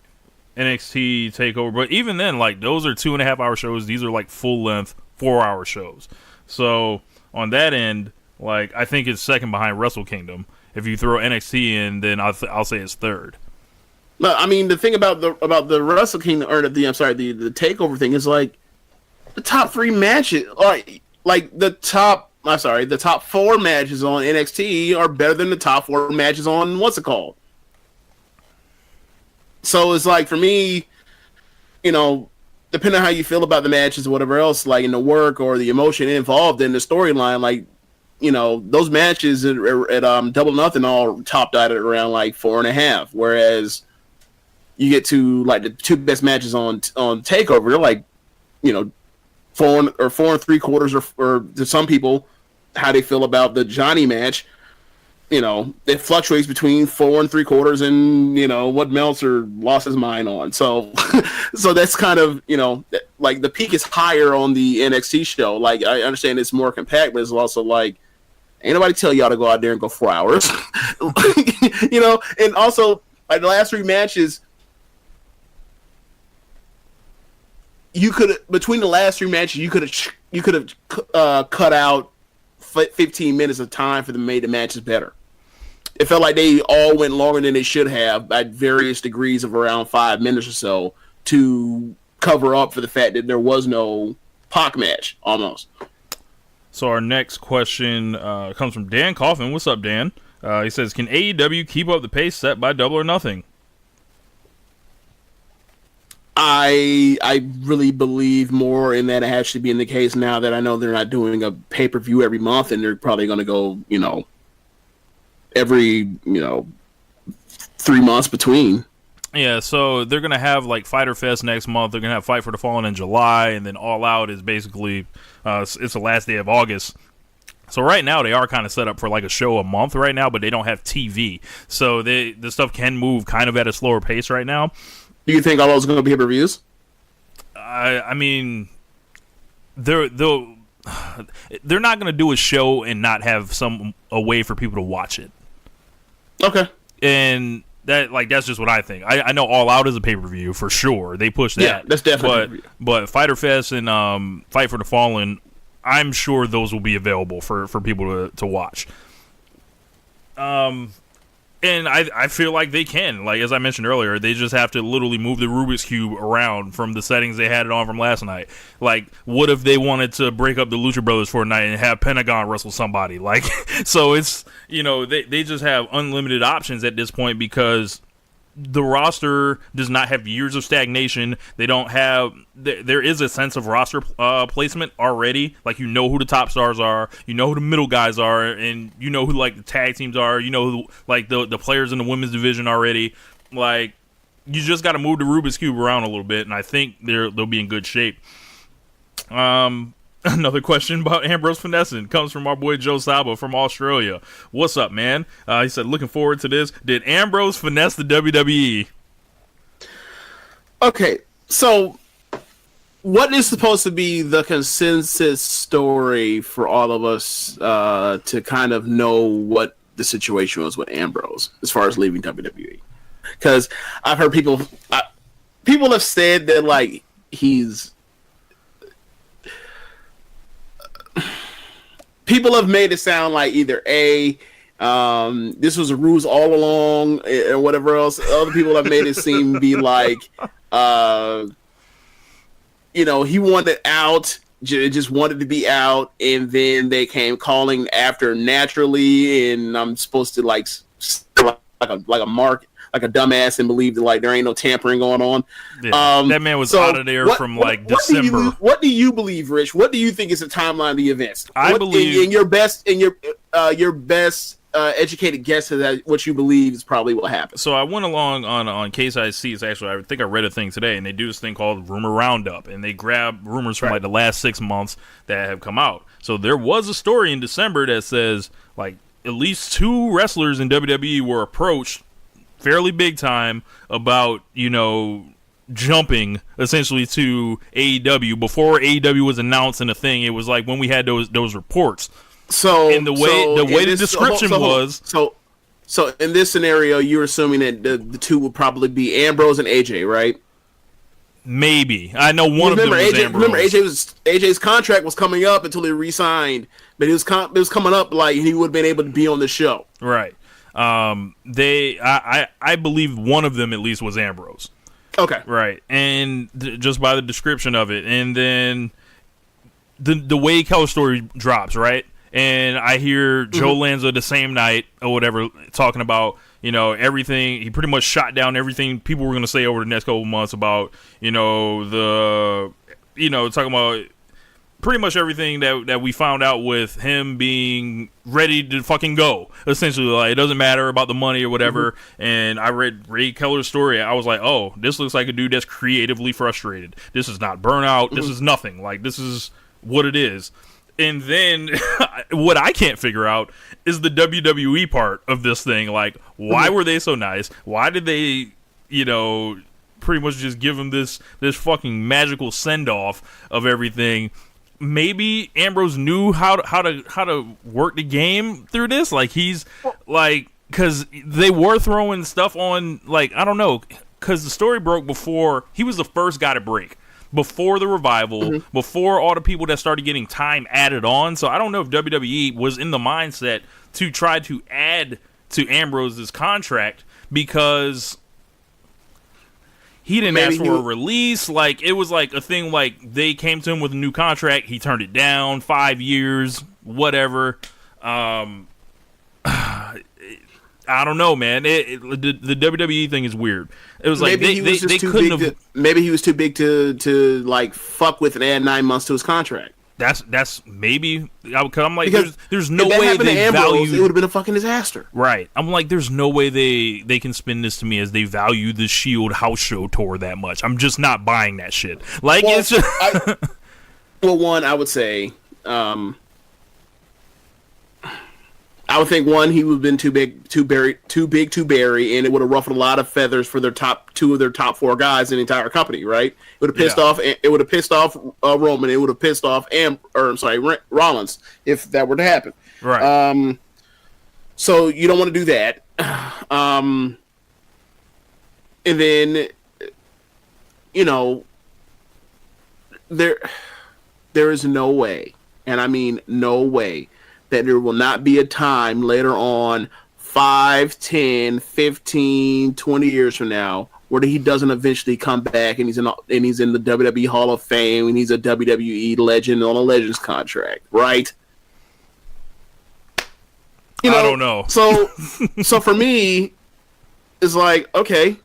[SPEAKER 6] NXT takeover, but even then, like, those are 2.5 hour shows. These are like full length 4-hour shows. So on that end, like, I think it's second behind Wrestle Kingdom. If you throw NXT in, then I'll say it's third.
[SPEAKER 7] No, I mean, the thing about the Wrestle Kingdom, or the takeover thing, is like the top 3 matches, like the top 4 matches on NXT are better than the top 4 matches on what's it called. So it's like, for me, you know, depending on how you feel about the matches or whatever else, like in the work or the emotion involved in the storyline, like, you know, those matches at Double or Nothing all topped out at around like 4.5, whereas you get to like the 2 best matches on Takeover, they're like, you know, 4 3/4, or to some people, how they feel about the Johnny match. You know, it fluctuates between 4 3/4 and, you know, what Meltzer lost his mind on. So, so that's kind of, you know, like the peak is higher on the NXT show. Like, I understand it's more compact, but it's also like, ain't nobody tell y'all to go out there and go 4 hours. You know, and also like the last 3 matches, between the last 3 matches, you could have cut out 15 minutes of time for them to make the matches better. It felt like they all went longer than they should have, at various degrees of around 5 minutes or so, to cover up for the fact that there was no Pac match, almost.
[SPEAKER 6] So our next question comes from Dan Coffin. What's up, Dan? He says, can AEW keep up the pace set by Double or Nothing?
[SPEAKER 7] I really believe more in that actually being the case now that I know they're not doing a pay-per-view every month, and they're probably going to go, you know, every, you know, 3 months between.
[SPEAKER 6] Yeah, so they're going to have like Fyter Fest next month. They're going to have Fight for the Fallen in July, and then All Out is basically it's the last day of August. So right now they are kind of set up for like a show a month right now, but they don't have TV. So the stuff can move kind of at a slower pace right now.
[SPEAKER 7] Do you think all those are going to be pay-per-views?
[SPEAKER 6] I mean, they're not going to do a show and not have a way for people to watch it.
[SPEAKER 7] Okay.
[SPEAKER 6] And that's just what I think. I know All Out is a pay-per-view for sure. They push that.
[SPEAKER 7] Yeah, that's definitely.
[SPEAKER 6] But Fyter Fest and Fight for the Fallen, I'm sure those will be available for people to watch. And I feel like they can. Like, as I mentioned earlier, they just have to literally move the Rubik's Cube around from the settings they had it on from last night. Like, what if they wanted to break up the Lucha Brothers for a night and have Pentagon wrestle somebody? Like, so it's, you know, they just have unlimited options at this point, because the roster does not have years of stagnation. They don't have. There is a sense of roster placement already. Like, you know who the top stars are, you know who the middle guys are, and you know who like the tag teams are. You know who like the players in the women's division already. Like, you just got to move the Rubik's Cube around a little bit, and I think they'll be in good shape. Another question about Ambrose finessing comes from our boy Joe Saba from Australia. What's up, man? He said, looking forward to this. Did Ambrose finesse the WWE?
[SPEAKER 7] Okay, so what is supposed to be the consensus story for all of us to kind of know what the situation was with Ambrose as far as leaving WWE? Because I've heard people have said that, like, people have made it sound like either this was a ruse all along, and whatever else. Other people have made it seem to be like, he wanted out, just wanted to be out, and then they came calling after naturally, and I'm supposed to like a mark. Like a dumbass and believe that like there ain't no tampering going on.
[SPEAKER 6] Yeah, that man was out of there from December.
[SPEAKER 7] What do you believe, Rich? What do you think is the timeline of the events?
[SPEAKER 6] I believe
[SPEAKER 7] in your best educated guess of that, what you believe is probably what happened.
[SPEAKER 6] So I went along on Case IC's. Actually, I think I read a thing today, and they do this thing called Rumor Roundup, and they grab rumors from like the last 6 months that have come out. So there was a story in December that says like at least 2 wrestlers in WWE were approached fairly big time about, jumping essentially to AEW before AEW was announced in a thing. It was like when we had those reports.
[SPEAKER 7] So,
[SPEAKER 6] and the way the description was.
[SPEAKER 7] So in this scenario, you're assuming that the 2 would probably be Ambrose and AJ, right?
[SPEAKER 6] Maybe. I know one of them was Ambrose.
[SPEAKER 7] Remember, AJ's contract was coming up until he re-signed, but it was coming up like he would have been able to be on the show.
[SPEAKER 6] Right. I believe one of them at least was Ambrose.
[SPEAKER 7] Okay.
[SPEAKER 6] Right. And just by the description of it. And then the Wade Keller story drops, right? And I hear Joe Lanza the same night or whatever talking about, everything. He pretty much shot down everything people were going to say over the next couple of months about, talking about pretty much everything that we found out with him being ready to fucking go. Essentially, like, it doesn't matter about the money or whatever. And I read Ray Keller's story. I was like, oh, this looks like a dude that's creatively frustrated. This is not burnout. This is nothing. Like, this is what it is. And then what I can't figure out is the WWE part of this thing. Like, why were they so nice? Why did they, pretty much just give him this fucking magical send-off of everything? Maybe Ambrose knew how to work the game through this. Like, he's like, because they were throwing stuff on, like, I don't know, because the story broke before he was the first guy to break, before the revival, before all the people that started getting time added on. So I don't know if WWE was in the mindset to try to add to Ambrose's contract because he didn't ask for a release. Like, it was like a thing, like, they came to him with a new contract. He turned it down, 5 years, whatever. I don't know, man. The WWE thing is weird. It was like they couldn't have.
[SPEAKER 7] Maybe he was too big to like fuck with and add 9 months to his contract.
[SPEAKER 6] That's maybe, because I'm like, there's no way they value.
[SPEAKER 7] It would have been a fucking disaster,
[SPEAKER 6] right? I'm like, there's no way they can spin this to me as they value the Shield house show tour that much. I'm just not buying that shit. Like, it's just
[SPEAKER 7] one, I would say, I would think he would have been too big to bury, and it would have ruffled a lot of feathers for their two of their top 4 guys in the entire company. Right? It would have pissed off. It would have pissed off Roman. It would have pissed off Rollins if that were to happen.
[SPEAKER 6] Right.
[SPEAKER 7] So you don't want to do that. And then, there is no way, and I mean no way, that there will not be a time later on, 5, 10, 15, 20 years from now, where he doesn't eventually come back and he's in the WWE Hall of Fame and he's a WWE legend on a Legends contract, right?
[SPEAKER 6] I don't know.
[SPEAKER 7] So for me, it's like, okay,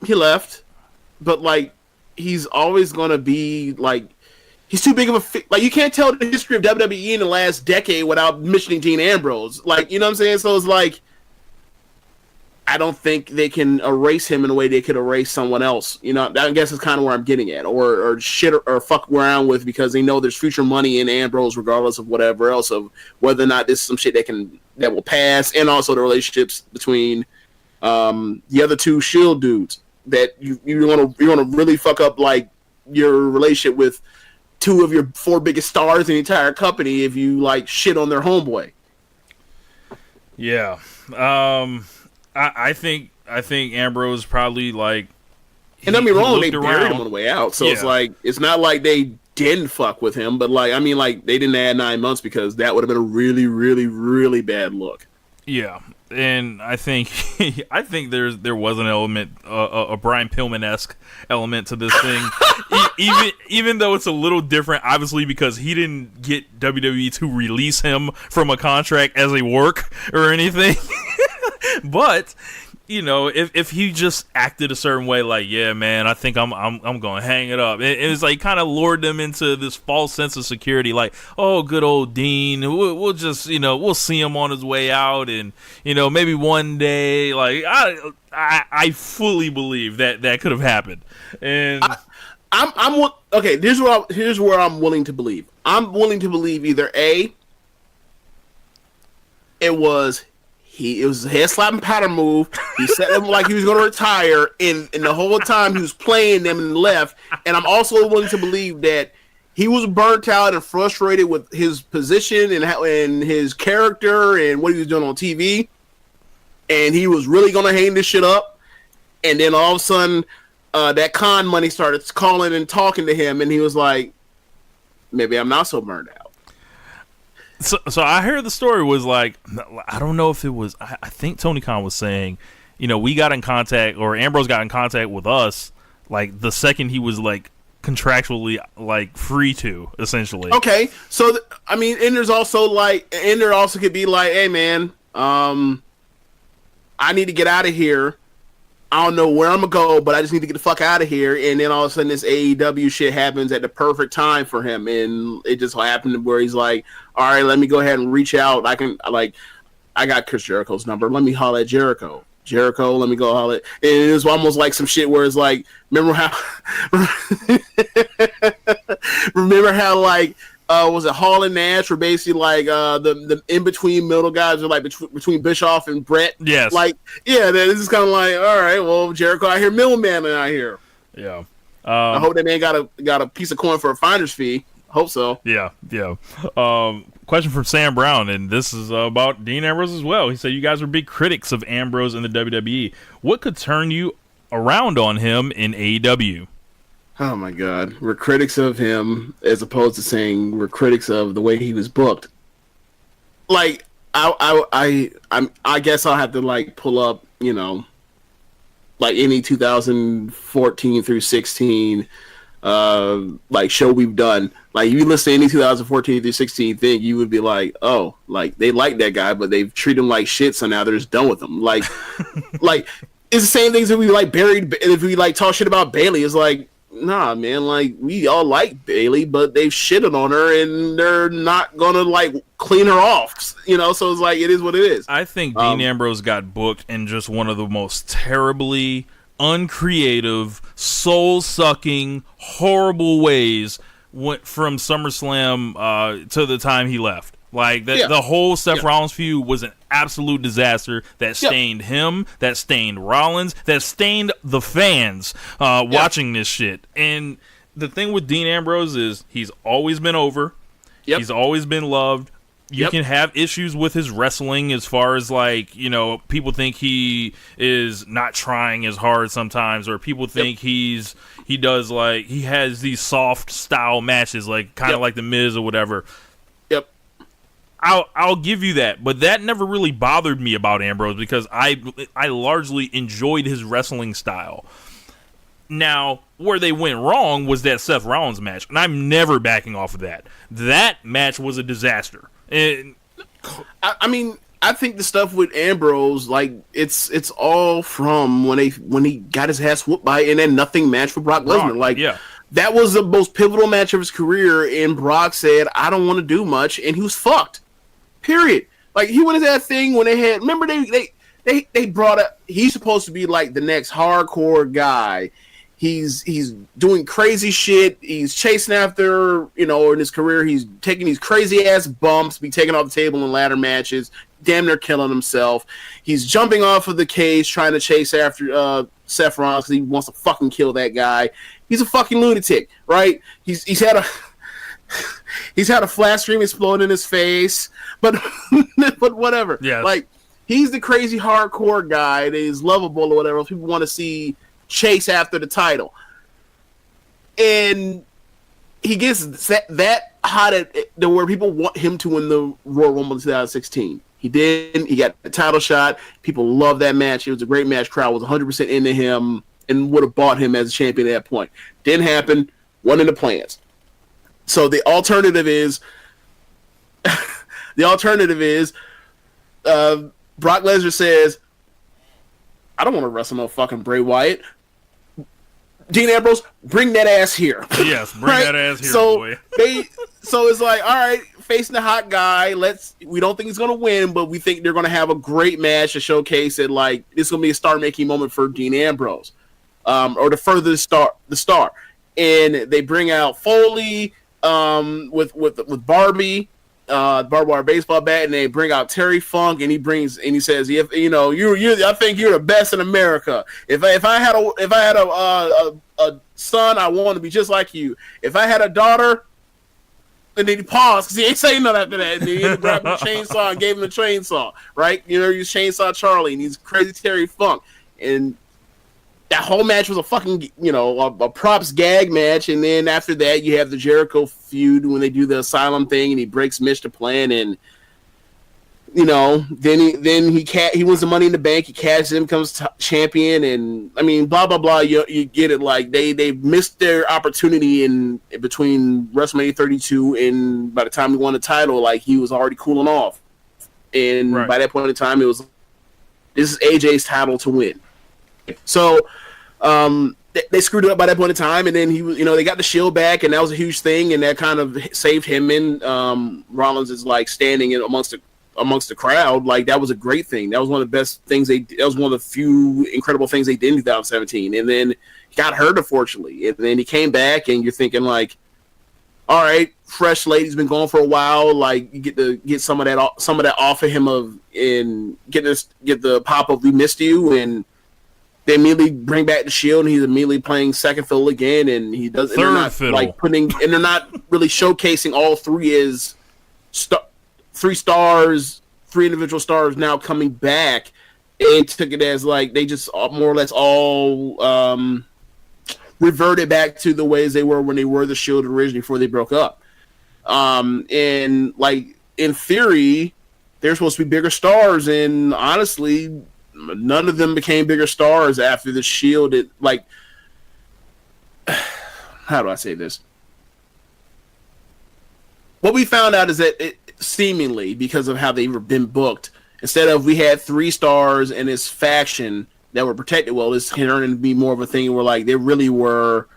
[SPEAKER 7] he left, but like he's always gonna be like he's too big of a like you can't tell the history of WWE in the last decade without mentioning Dean Ambrose. Like, you know what I'm saying? So it's like I don't think they can erase him in a way they could erase someone else. You know, I guess is kind of where I'm getting at, or shit or fuck around with because they know there's future money in Ambrose, regardless of whatever else, of whether or not this is some shit that will pass, and also the relationships between the other two Shield dudes that you want to really fuck up like your relationship with two of your four biggest stars in the entire company if you like shit on their homeboy.
[SPEAKER 6] Yeah. I think Ambrose probably like.
[SPEAKER 7] And don't be wrong, they buried him on the way out, so it's like it's not like they didn't fuck with him, but like I mean, like they didn't add 9 months because that would have been a really, really, really bad look. Yeah, and I think there was an element, a Brian Pillman-esque element to this thing, even though it's a little different, obviously because he didn't get WWE to release him from a contract as a work or anything. But you know, if he just acted a certain way, like, yeah, man, I think I'm gonna hang it up. It's like kind of lured them into this false sense of security, like, oh, good old Dean, we'll just, you know, we'll see him on his way out, and you know, maybe one day, like, I fully believe that could have happened, and I'm okay. Here's where I'm willing to believe. I'm willing to believe either A, it was a head slapping pattern move. He set him like he was going to retire, and the whole time he was playing them and left. And I'm also willing to believe that he was burnt out and frustrated with his position and his character and what he was doing on TV. And he was really going to hang this shit up. And then all of a sudden, that con money started calling and talking to him, and he was like, maybe I'm not so burned out.
[SPEAKER 6] So I heard the story was like, I don't know if it was, I think Tony Khan was saying, you know, we got in contact, or Ambrose got in contact with us, like the second he was like contractually like free to, essentially.
[SPEAKER 7] Okay, so I mean, and there's also like, and there also could be like, hey man, I need to get out of here. I don't know where I'm gonna go, but I just need to get the fuck out of here. And then all of a sudden, this AEW shit happens at the perfect time for him, and it just happened where he's like, "All right, let me go ahead and reach out. I got Chris Jericho's number. Let me holler at Jericho. Jericho, let me go holler." And it was almost like some shit where it's like, remember how like. Was it Hall and Nash were basically like the in between middle guys are like between Bischoff and Brett?
[SPEAKER 6] Yes.
[SPEAKER 7] Like, yeah, this is kind of like, all right, well, Jericho out here, middleman out here.
[SPEAKER 6] Yeah.
[SPEAKER 7] I hope that man got a piece of coin for a finder's fee. Hope so.
[SPEAKER 6] Yeah. Question from Sam Brown, and this is about Dean Ambrose as well. He said, you guys are big critics of Ambrose in the WWE. What could turn you around on him in AEW?
[SPEAKER 7] Oh my God, we're critics of him as opposed to saying we're critics of the way he was booked. Like, I guess I'll have to like pull up, you know, like any 2014 through 16 like show we've done. Like, if you listen to any 2014 through 16 thing, you would be like, oh, like they like that guy, but they've treated him like shit, so now they're just done with him. Like, like it's the same things that we like buried. If we like talk shit about Bayley, it's like, nah, man, like, we all like Bayley, but they've shitted on her, and they're not gonna, like, clean her off, you know, so it's like, it is what it is.
[SPEAKER 6] I think Dean Ambrose got booked in just one of the most terribly uncreative, soul-sucking, horrible ways went from SummerSlam to the time he left. Like, the whole Seth Rollins feud was an absolute disaster that stained him, that stained Rollins, that stained the fans watching this shit. And the thing with Dean Ambrose is he's always been over. Yep. He's always been loved. You can have issues with his wrestling as far as, like, you know, people think he is not trying as hard sometimes, or people think he has these soft style matches, like kind of like the Miz or whatever. I'll give you that, but that never really bothered me about Ambrose because I largely enjoyed his wrestling style. Now, where they went wrong was that Seth Rollins match, and I'm never backing off of that. That match was a disaster.
[SPEAKER 7] I mean, I think the stuff with Ambrose, like it's all from when he got his ass whooped by in that nothing match for Brock Lesnar. Like, that was the most pivotal match of his career, and Brock said, "I don't want to do much," and he was fucked. Period. Like, he went into that thing when they had. Remember they brought up. He's supposed to be like the next hardcore guy. He's doing crazy shit. He's chasing after, in his career, he's taking these crazy ass bumps, be taken off the table in ladder matches, damn near killing himself. He's jumping off of the cage trying to chase after Seth Rollins because he wants to fucking kill that guy. He's a fucking lunatic, right? He's had a flat screen explode in his face, but but whatever.
[SPEAKER 6] Yeah,
[SPEAKER 7] like, he's the crazy hardcore guy that is lovable or whatever. People want to see chase after the title, and he gets that hot at the where people want him to win the Royal Rumble in 2016. He did. He got the title shot. People love that match. It was a great match. Crowd was 100% into him and would have bought him as a champion at that point. Didn't happen. Wasn't in the plans. So the alternative is Brock Lesnar says, "I don't want to wrestle no fucking Bray Wyatt. Dean Ambrose, bring that ass here."
[SPEAKER 6] Yes, bring that ass here, boy.
[SPEAKER 7] So it's like, all right, facing the hot guy. We don't think he's gonna win, but we think they're gonna have a great match to showcase it. Like, it's gonna be a star-making moment for Dean Ambrose, or to further the star. And they bring out Foley with Barbie. Barbed wire baseball bat, and they bring out Terry Funk, and he says, "If I think you're the best in America. If I had a son, I want to be just like you. If I had a daughter," and then he paused because he ain't saying nothing after that. And then he grabbed the chainsaw and gave him the chainsaw, right? He's Chainsaw Charlie, and he's crazy Terry Funk, and that whole match was a fucking, a props gag match. And then after that, you have the Jericho feud when they do the Asylum thing, and he breaks Mr. Plan, and then he wins the Money in the Bank. He cashes in, becomes champion, and I mean, blah blah blah. You get it. Like, they missed their opportunity in between WrestleMania 32 and by the time he won the title, like, he was already cooling off. And by that point in time, this is AJ's title to win. So they screwed it up by that point in time, and then they got the Shield back, and that was a huge thing, and that kind of saved him. And Rollins is like standing in amongst the crowd, like, that was a great thing. That was one of the best things that was one of the few incredible things they did in 2017. And then he got hurt, unfortunately, and then he came back, and you're thinking, like, all right, fresh slate. He's been going for a while. Like, you get some of that off of him and get the pop of "we missed you," and they immediately bring back the Shield, and he's immediately playing second fiddle again, and he does
[SPEAKER 6] third fiddle.
[SPEAKER 7] And they're not really showcasing all three as three individual stars now coming back, and took it as like they just more or less all reverted back to the ways they were when they were the Shield originally before they broke up. And like, in theory, they're supposed to be bigger stars, and honestly, none of them became bigger stars after the Shield. How do I say this? What we found out is that seemingly, because of how they've been booked, instead of we had three stars in this faction that were protected, well, this turned into be more of a thing where, like, they really were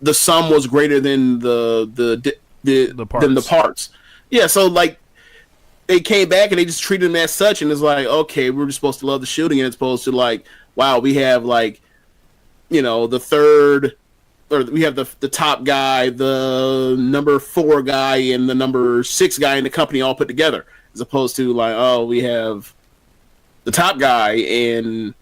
[SPEAKER 7] the sum was greater than the parts. Yeah, so like, they came back and they just treated them as such, and it's like, okay, we're just supposed to love the shooting, and it's supposed to, like, wow, we have, like, the third, or we have the top guy, the number 4 guy, and the number 6 guy in the company all put together, as opposed to, like, oh, we have the top guy and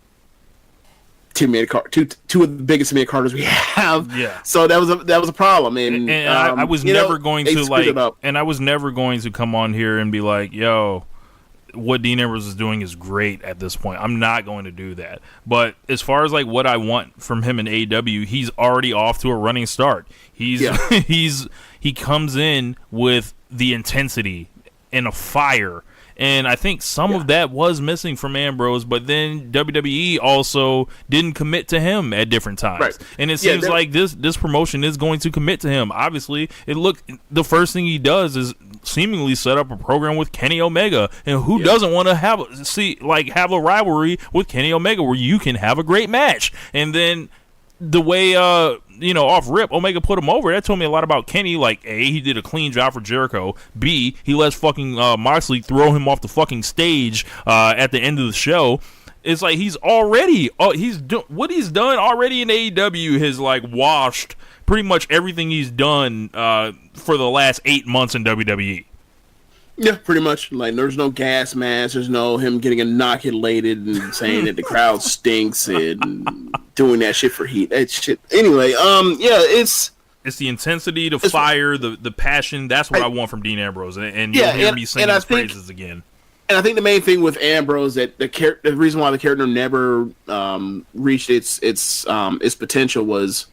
[SPEAKER 7] two of the biggest mid carders we have.
[SPEAKER 6] Yeah.
[SPEAKER 7] So that was a problem, and
[SPEAKER 6] I was never going to come on here and be like, yo, what Dean Ambrose is doing is great at this point. I'm not going to do that. But as far as like what I want from him in AEW, he's already off to a running start. He comes in with the intensity and a fire And I think some of that was missing from Ambrose, but then WWE also didn't commit to him at different times.
[SPEAKER 7] Right.
[SPEAKER 6] And it seems like this promotion is going to commit to him. Obviously, the first thing he does is seemingly set up a program with Kenny Omega. And who doesn't want to have a rivalry with Kenny Omega where you can have a great match? And then the way off rip Omega put him over, that told me a lot about Kenny. Like, A, he did a clean job for Jericho. B, he lets fucking Moxley throw him off the fucking stage at the end of the show. It's like what he's done already in AEW has like washed pretty much everything he's done for the last 8 months in WWE.
[SPEAKER 7] Yeah, pretty much. Like, there's no gas mask. There's no him getting inoculated and saying that the crowd stinks and doing that shit for heat. That shit. Anyway, it's
[SPEAKER 6] the intensity, the fire, the passion. That's what I want from Dean Ambrose, and you'll hear me singing his praises again.
[SPEAKER 7] And I think the main thing with Ambrose that the reason why the character never reached its potential was.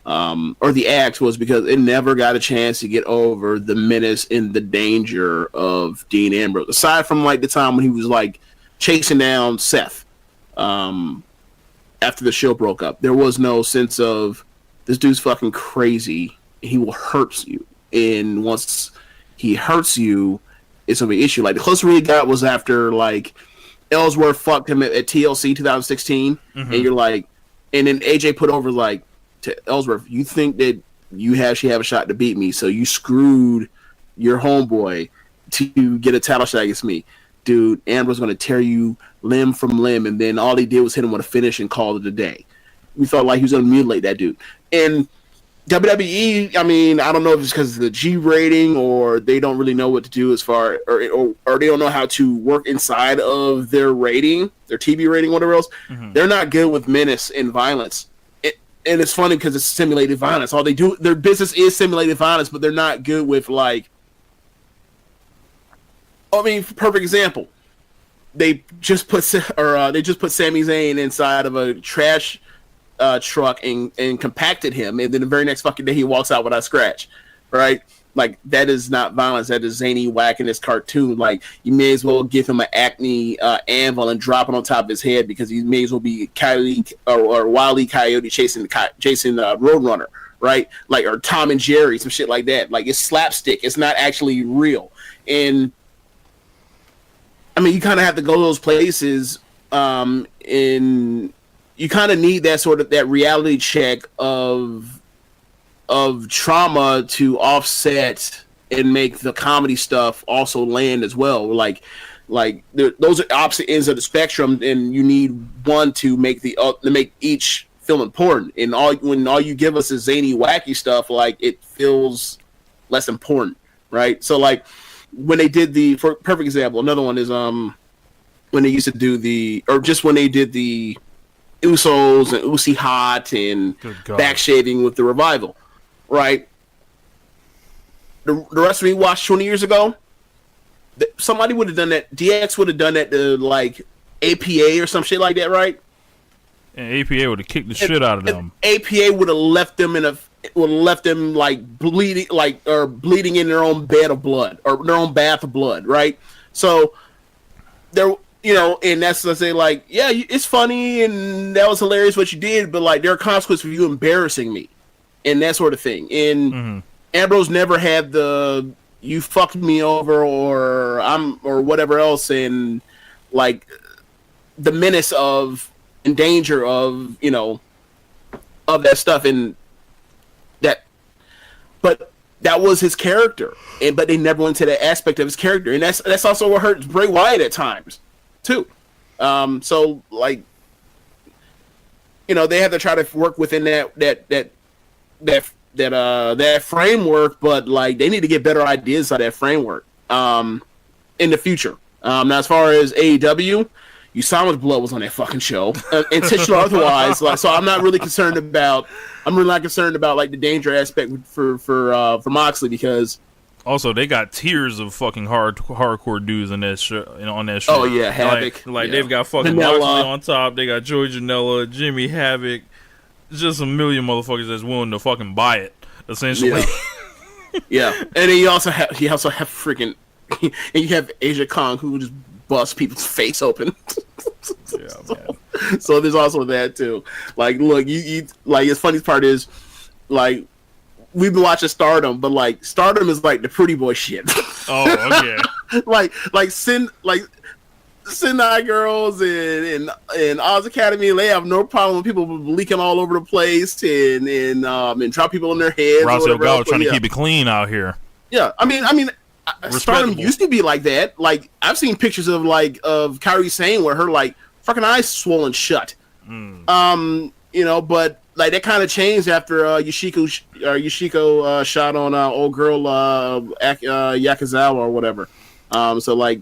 [SPEAKER 7] Or the act was because it never got a chance to get over the menace and the danger of Dean Ambrose. Aside from like the time when he was like chasing down Seth after the show broke up, there was no sense of this dude's fucking crazy and he will hurt you. And once he hurts you, it's gonna be an issue. Like the closest we really got was after like Ellsworth fucked him at TLC 2016, and you're like, and then AJ put over like. To Ellsworth, you think that you actually have a shot to beat me, so you screwed your homeboy to get a title shot against me. Dude, Ambrose going to tear you limb from limb, and then all he did was hit him with a finish and call it a day. We felt like he was going to mutilate that dude. And WWE, I mean, I don't know if it's because of the G rating or they don't really know what to do as far, or they don't know how to work inside of their rating, their TV rating, whatever else. Mm-hmm. They're not good with menace and violence. And it's funny because it's simulated violence. All they do, their business is simulated violence, but they're not good with like. I mean, perfect example. They just put Sami Zayn inside of a trash truck and compacted him, and then the very next fucking day he walks out without a scratch, right? Like, that is not violence. That is zany whacking this cartoon. Like, you may as well give him an Acme anvil and drop it on top of his head because he may as well be Coyote or Wile E. Coyote chasing Roadrunner, right? Like, or Tom and Jerry, some shit like that. Like, it's slapstick. It's not actually real. And I mean, you kind of have to go to those places, and you kind of need that sort of that reality check of trauma to offset and make the comedy stuff also land as well. Like those are opposite ends of the spectrum, and you need one to make make each feel important. And when all you give us is zany, wacky stuff, like, it feels less important, right? So like when they did for perfect example, another one is when they used to do when they did the Usos and Usi Hot and backshaving with the Revival. Right. The rest of me watched 20 years ago. Somebody would have done that. DX would have done that to like APA or some shit like that, right?
[SPEAKER 6] And APA would have kicked the shit out of them.
[SPEAKER 7] APA would have left them like bleeding, or bleeding in their own bed of blood or their own bath of blood, right? So there, and that's to say, like, yeah, it's funny and that was hilarious what you did, but like there are consequences for you embarrassing me. And that sort of thing. And Ambrose never had the "you fucked me over" or whatever else, and like the menace of and danger of of that stuff, and that. But that was his character, but they never went to that aspect of his character, and that's also what hurts Bray Wyatt at times, too. So like, they have to try to work within that framework, but like they need to get better ideas out of that framework in the future. Now, as far as AEW, Usama's blood was on that fucking show, intentional or otherwise. Like, so I'm not really concerned about. I'm really not concerned about like the danger aspect for Moxley, because
[SPEAKER 6] also they got tiers of fucking hardcore dudes in that show. On that show.
[SPEAKER 7] Oh yeah, Havoc.
[SPEAKER 6] Like they've got fucking Moxley on top. They got Joey Janela, Jimmy Havoc. Just a million motherfuckers that's willing to fucking buy it, essentially.
[SPEAKER 7] Yeah, and then you also have freaking and you have Asia Kong who just busts people's face open.
[SPEAKER 6] Yeah, man.
[SPEAKER 7] So there's also that too. Like, look, you like, the funniest part is, like, we've been watching Stardom, but like Stardom is like the pretty boy shit.
[SPEAKER 6] Oh, okay.
[SPEAKER 7] like Sendai Girls and Oz Academy, they have no problem with people leaking all over the place and drop people in their heads.
[SPEAKER 6] Rossio Gal trying to keep it clean out here.
[SPEAKER 7] Yeah, I mean, Stardom used to be like that. Like, I've seen pictures of Kairi Sane where her like fucking eyes swollen shut. You know, but like that kind of changed after Yoshiko shot on old girl Yakuzawa or whatever. So like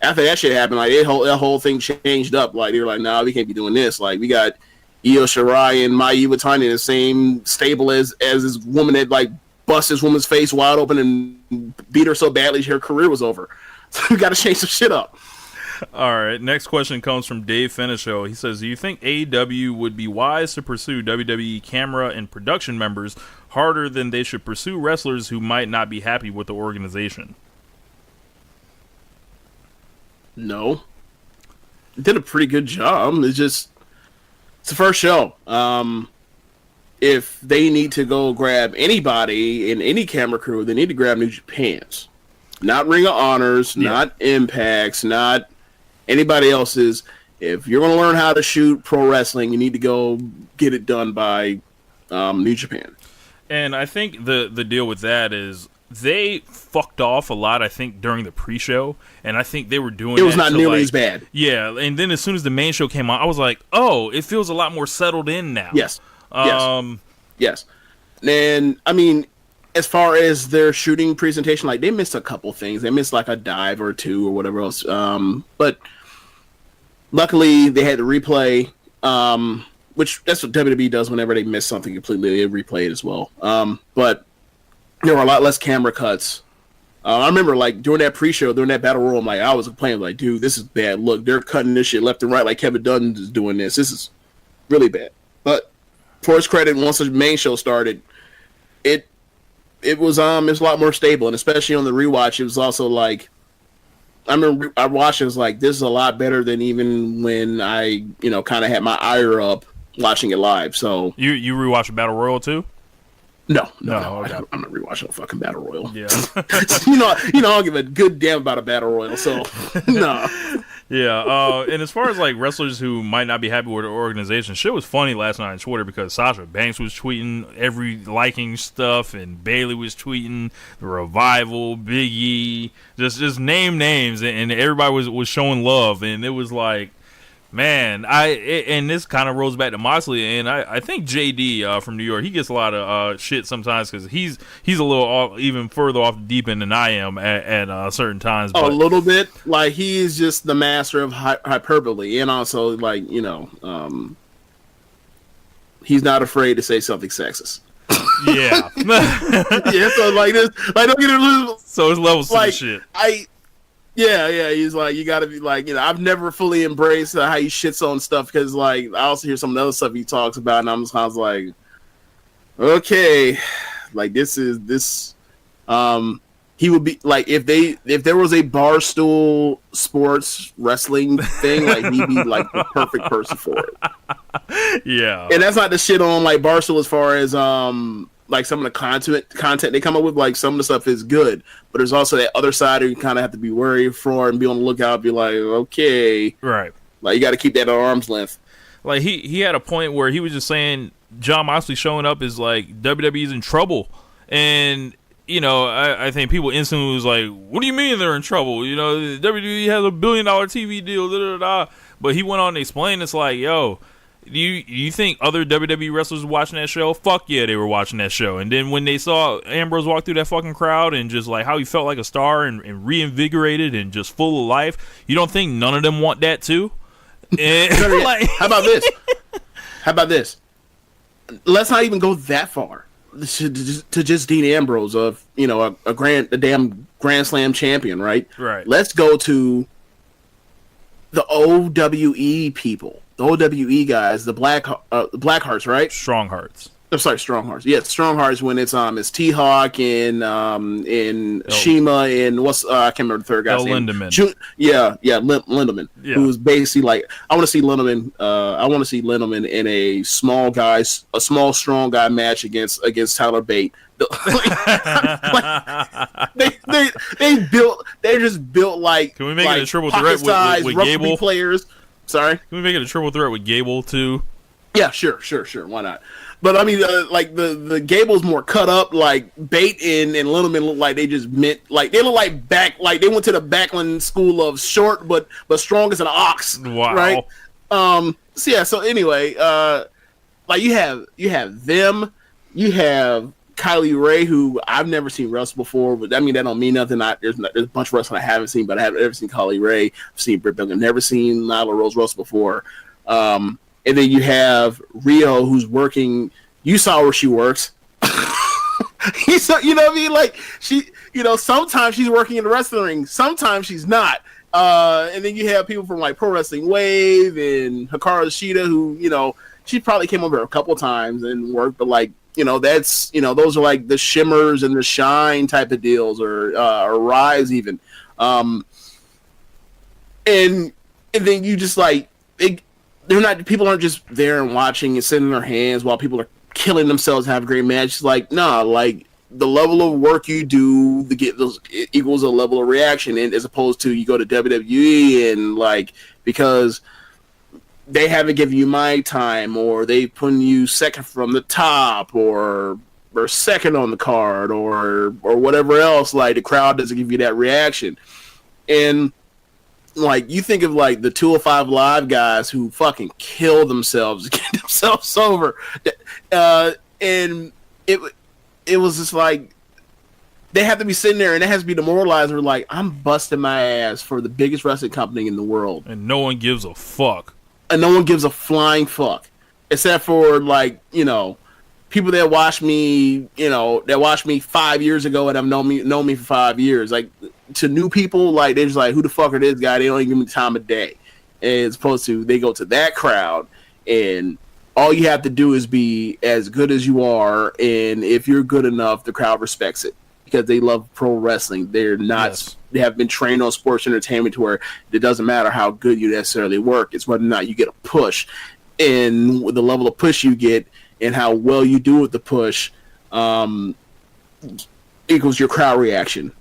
[SPEAKER 7] after that shit happened, like that whole thing changed up. Like they were like, nah, we can't be doing this. Like we got Io Shirai and Mai Iwatani in the same stable as this woman that like bust this woman's face wide open and beat her so badly her career was over. So we got to change some shit up.
[SPEAKER 6] All right, next question comes from Dave Finishow. He says, do you think AEW would be wise to pursue WWE camera and production members harder than they should pursue wrestlers who might not be happy with the organization?
[SPEAKER 7] No. It did a pretty good job. It's the first show. If they need to go grab anybody in any camera crew, they need to grab New Japan's. Not Ring of Honors, not Impact's, not anybody else's. If you're going to learn how to shoot pro wrestling, you need to go get it done by New Japan.
[SPEAKER 6] And I think the deal with that is they fucked off a lot, I think, during the pre-show, and I think they were doing it.
[SPEAKER 7] It was not nearly as bad.
[SPEAKER 6] Yeah, and then as soon as the main show came on, I was like, oh, it feels a lot more settled in now.
[SPEAKER 7] Yes. Yes. And, I mean, as far as their shooting presentation, like, they missed a couple things. They missed, like, a dive or two or whatever else. But luckily, they had the replay, which that's what WWE does whenever they miss something completely. They replay it as well. But there were a lot less camera cuts. I remember, like, during that pre-show, during that battle royal, I was complaining, like, dude, this is bad. Look, they're cutting this shit left and right like Kevin Dunn is doing this. This is really bad. But for his credit, once the main show started, it was a lot more stable, and especially on the rewatch, it was also like, I remember I watched it, it was like, this is a lot better than even when I, kind of had my ire up watching it live. So
[SPEAKER 6] you rewatched Battle Royal too?
[SPEAKER 7] No,
[SPEAKER 6] okay.
[SPEAKER 7] I'm not rewatching a fucking Battle Royal.
[SPEAKER 6] Yeah.
[SPEAKER 7] I don't give a good damn about a Battle Royal, so no.
[SPEAKER 6] Yeah, and as far as like wrestlers who might not be happy with their organization, shit was funny last night on Twitter because Sasha Banks was tweeting every liking stuff, and Bayley was tweeting the Revival, Big E, just name names, and everybody was showing love, and it was like, man, and this kind of rolls back to Moxley, and I think JD from New York, he gets a lot of shit sometimes because he's a little even further off the deep end than I am at certain times.
[SPEAKER 7] But a little bit, like he's just the master of hyperbole, and also like he's not afraid to say something sexist.
[SPEAKER 6] Yeah,
[SPEAKER 7] yeah. So like this, like don't get it.
[SPEAKER 6] So it's levels
[SPEAKER 7] like,
[SPEAKER 6] to the shit.
[SPEAKER 7] Yeah, he's like, you gotta be like, I've never fully embraced how he shits on stuff because, like, I also hear some of the other stuff he talks about, and I'm just kind of like, okay, like, he would be, like, if there was a Barstool sports wrestling thing, like, he'd be, like, the perfect person for it.
[SPEAKER 6] Yeah.
[SPEAKER 7] And that's not the shit on, like, Barstool as far as, like some of the content they come up with, like some of the stuff is good, but there's also that other side where you kind of have to be worried for and be on the lookout. Be like, okay,
[SPEAKER 6] right? Like
[SPEAKER 7] you got to keep that at arm's length.
[SPEAKER 6] Like he had a point where he was just saying John Moxley showing up is like WWE's in trouble, and I think people instantly was like, what do you mean they're in trouble? WWE has $1 billion TV deal, da da da. But he went on to explain, it's like, yo, Do you think other WWE wrestlers were watching that show? Fuck yeah, they were watching that show. And then when they saw Ambrose walk through that fucking crowd and just like how he felt like a star and reinvigorated and just full of life, you don't think none of them want that too?
[SPEAKER 7] Like, how about this? How about this? Let's not even go that far to just Dean Ambrose of a damn Grand Slam champion, right?
[SPEAKER 6] Right.
[SPEAKER 7] Let's go to the OWE people. The OWE guys, the Black Hearts, right?
[SPEAKER 6] Strong Hearts.
[SPEAKER 7] I'm sorry, Strong Hearts. Yeah, Strong Hearts when it's T-Hawk and Shima and I can't remember the third guy's name.
[SPEAKER 6] Lindemann.
[SPEAKER 7] Lindemann.
[SPEAKER 6] Yeah.
[SPEAKER 7] Who's basically like I want to see Lindemann. I want to see Lindemann in a small strong guy match against Tyler Bate. They're just built like.
[SPEAKER 6] Can we make
[SPEAKER 7] like
[SPEAKER 6] it a triple threat with Gable
[SPEAKER 7] players? Sorry.
[SPEAKER 6] Can we make it a triple threat with Gable too?
[SPEAKER 7] Yeah, sure. Why not? But I mean, like the Gable's more cut up. Like Bate and Lindemann look like they just they look like they went to the Backlund school of short but strong as an ox.
[SPEAKER 6] Wow.
[SPEAKER 7] Right. So anyway, like you have them, you have Kylie Ray, who I've never seen wrestle before, but I mean that don't mean nothing. There's a bunch of wrestling I haven't seen, but I haven't ever seen Kylie Ray. I've seen Britt Baker, never seen Nyla Rose wrestle before. And then you have Rio, who's working. You saw where she works. You know what I mean? Like she, sometimes she's working in the wrestling ring, sometimes she's not. And then you have people from like Pro Wrestling Wave and Hikaru Shida, who she probably came over a couple times and worked, but like that's those are like the Shimmers and the Shine type of deals, or Rise even. And then you just like people aren't just there and watching and sitting in their hands while people are killing themselves and have a great match. It's like, nah, like the level of work you do to get those equals a level of reaction, and as opposed to you go to WWE and like because they haven't given you my time, or they putting you second from the top, or second on the card, or whatever else. Like the crowd doesn't give you that reaction, and like you think of like the 205 Live guys who fucking kill themselves to get themselves over, and it was just like they have to be sitting there and it has to be demoralized. We're like, I'm busting my ass for the biggest wrestling company in the world,
[SPEAKER 6] and no one gives a fuck.
[SPEAKER 7] And no one gives a flying fuck, except for like people that watch me, that watched me 5 years ago and have known me for 5 years. Like to new people, like they're just like, who the fuck are this guy? They don't even give me the time of day. As opposed to they go to that crowd and all you have to do is be as good as you are, and if you're good enough, the crowd respects it because they love pro wrestling. They're not. Yes. They have been trained on sports entertainment to where it doesn't matter how good you necessarily work. It's whether or not you get a push, and with the level of push you get and how well you do with the push equals your crowd reaction.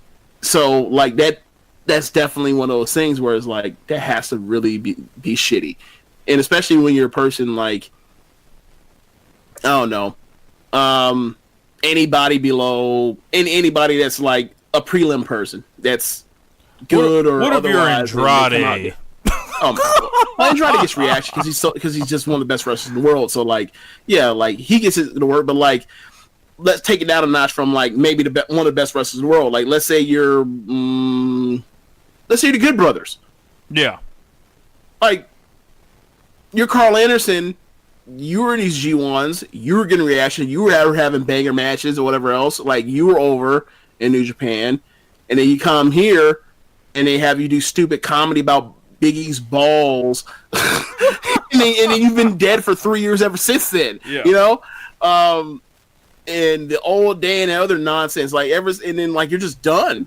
[SPEAKER 7] So like that's definitely one of those things where it's like that has to really be shitty, and especially when you're a person like I don't know anybody below anybody that's like a prelim person that's good or
[SPEAKER 6] what if you're Andrade?
[SPEAKER 7] Andrade gets reaction because he's just one of the best wrestlers in the world. So like yeah, like he gets it to work, but like let's take it down a notch from like maybe one of the best wrestlers in the world. Like let's say you're the Good Brothers.
[SPEAKER 6] Yeah,
[SPEAKER 7] like you're Carl Anderson. You were in these G1s. You were getting reaction. You were having banger matches or whatever else. Like you were over in New Japan, and then you come here, and they have you do stupid comedy about Big E's balls, and then you've been dead for 3 years ever since then. Yeah. And the old day and the other nonsense, like and then like you're just done.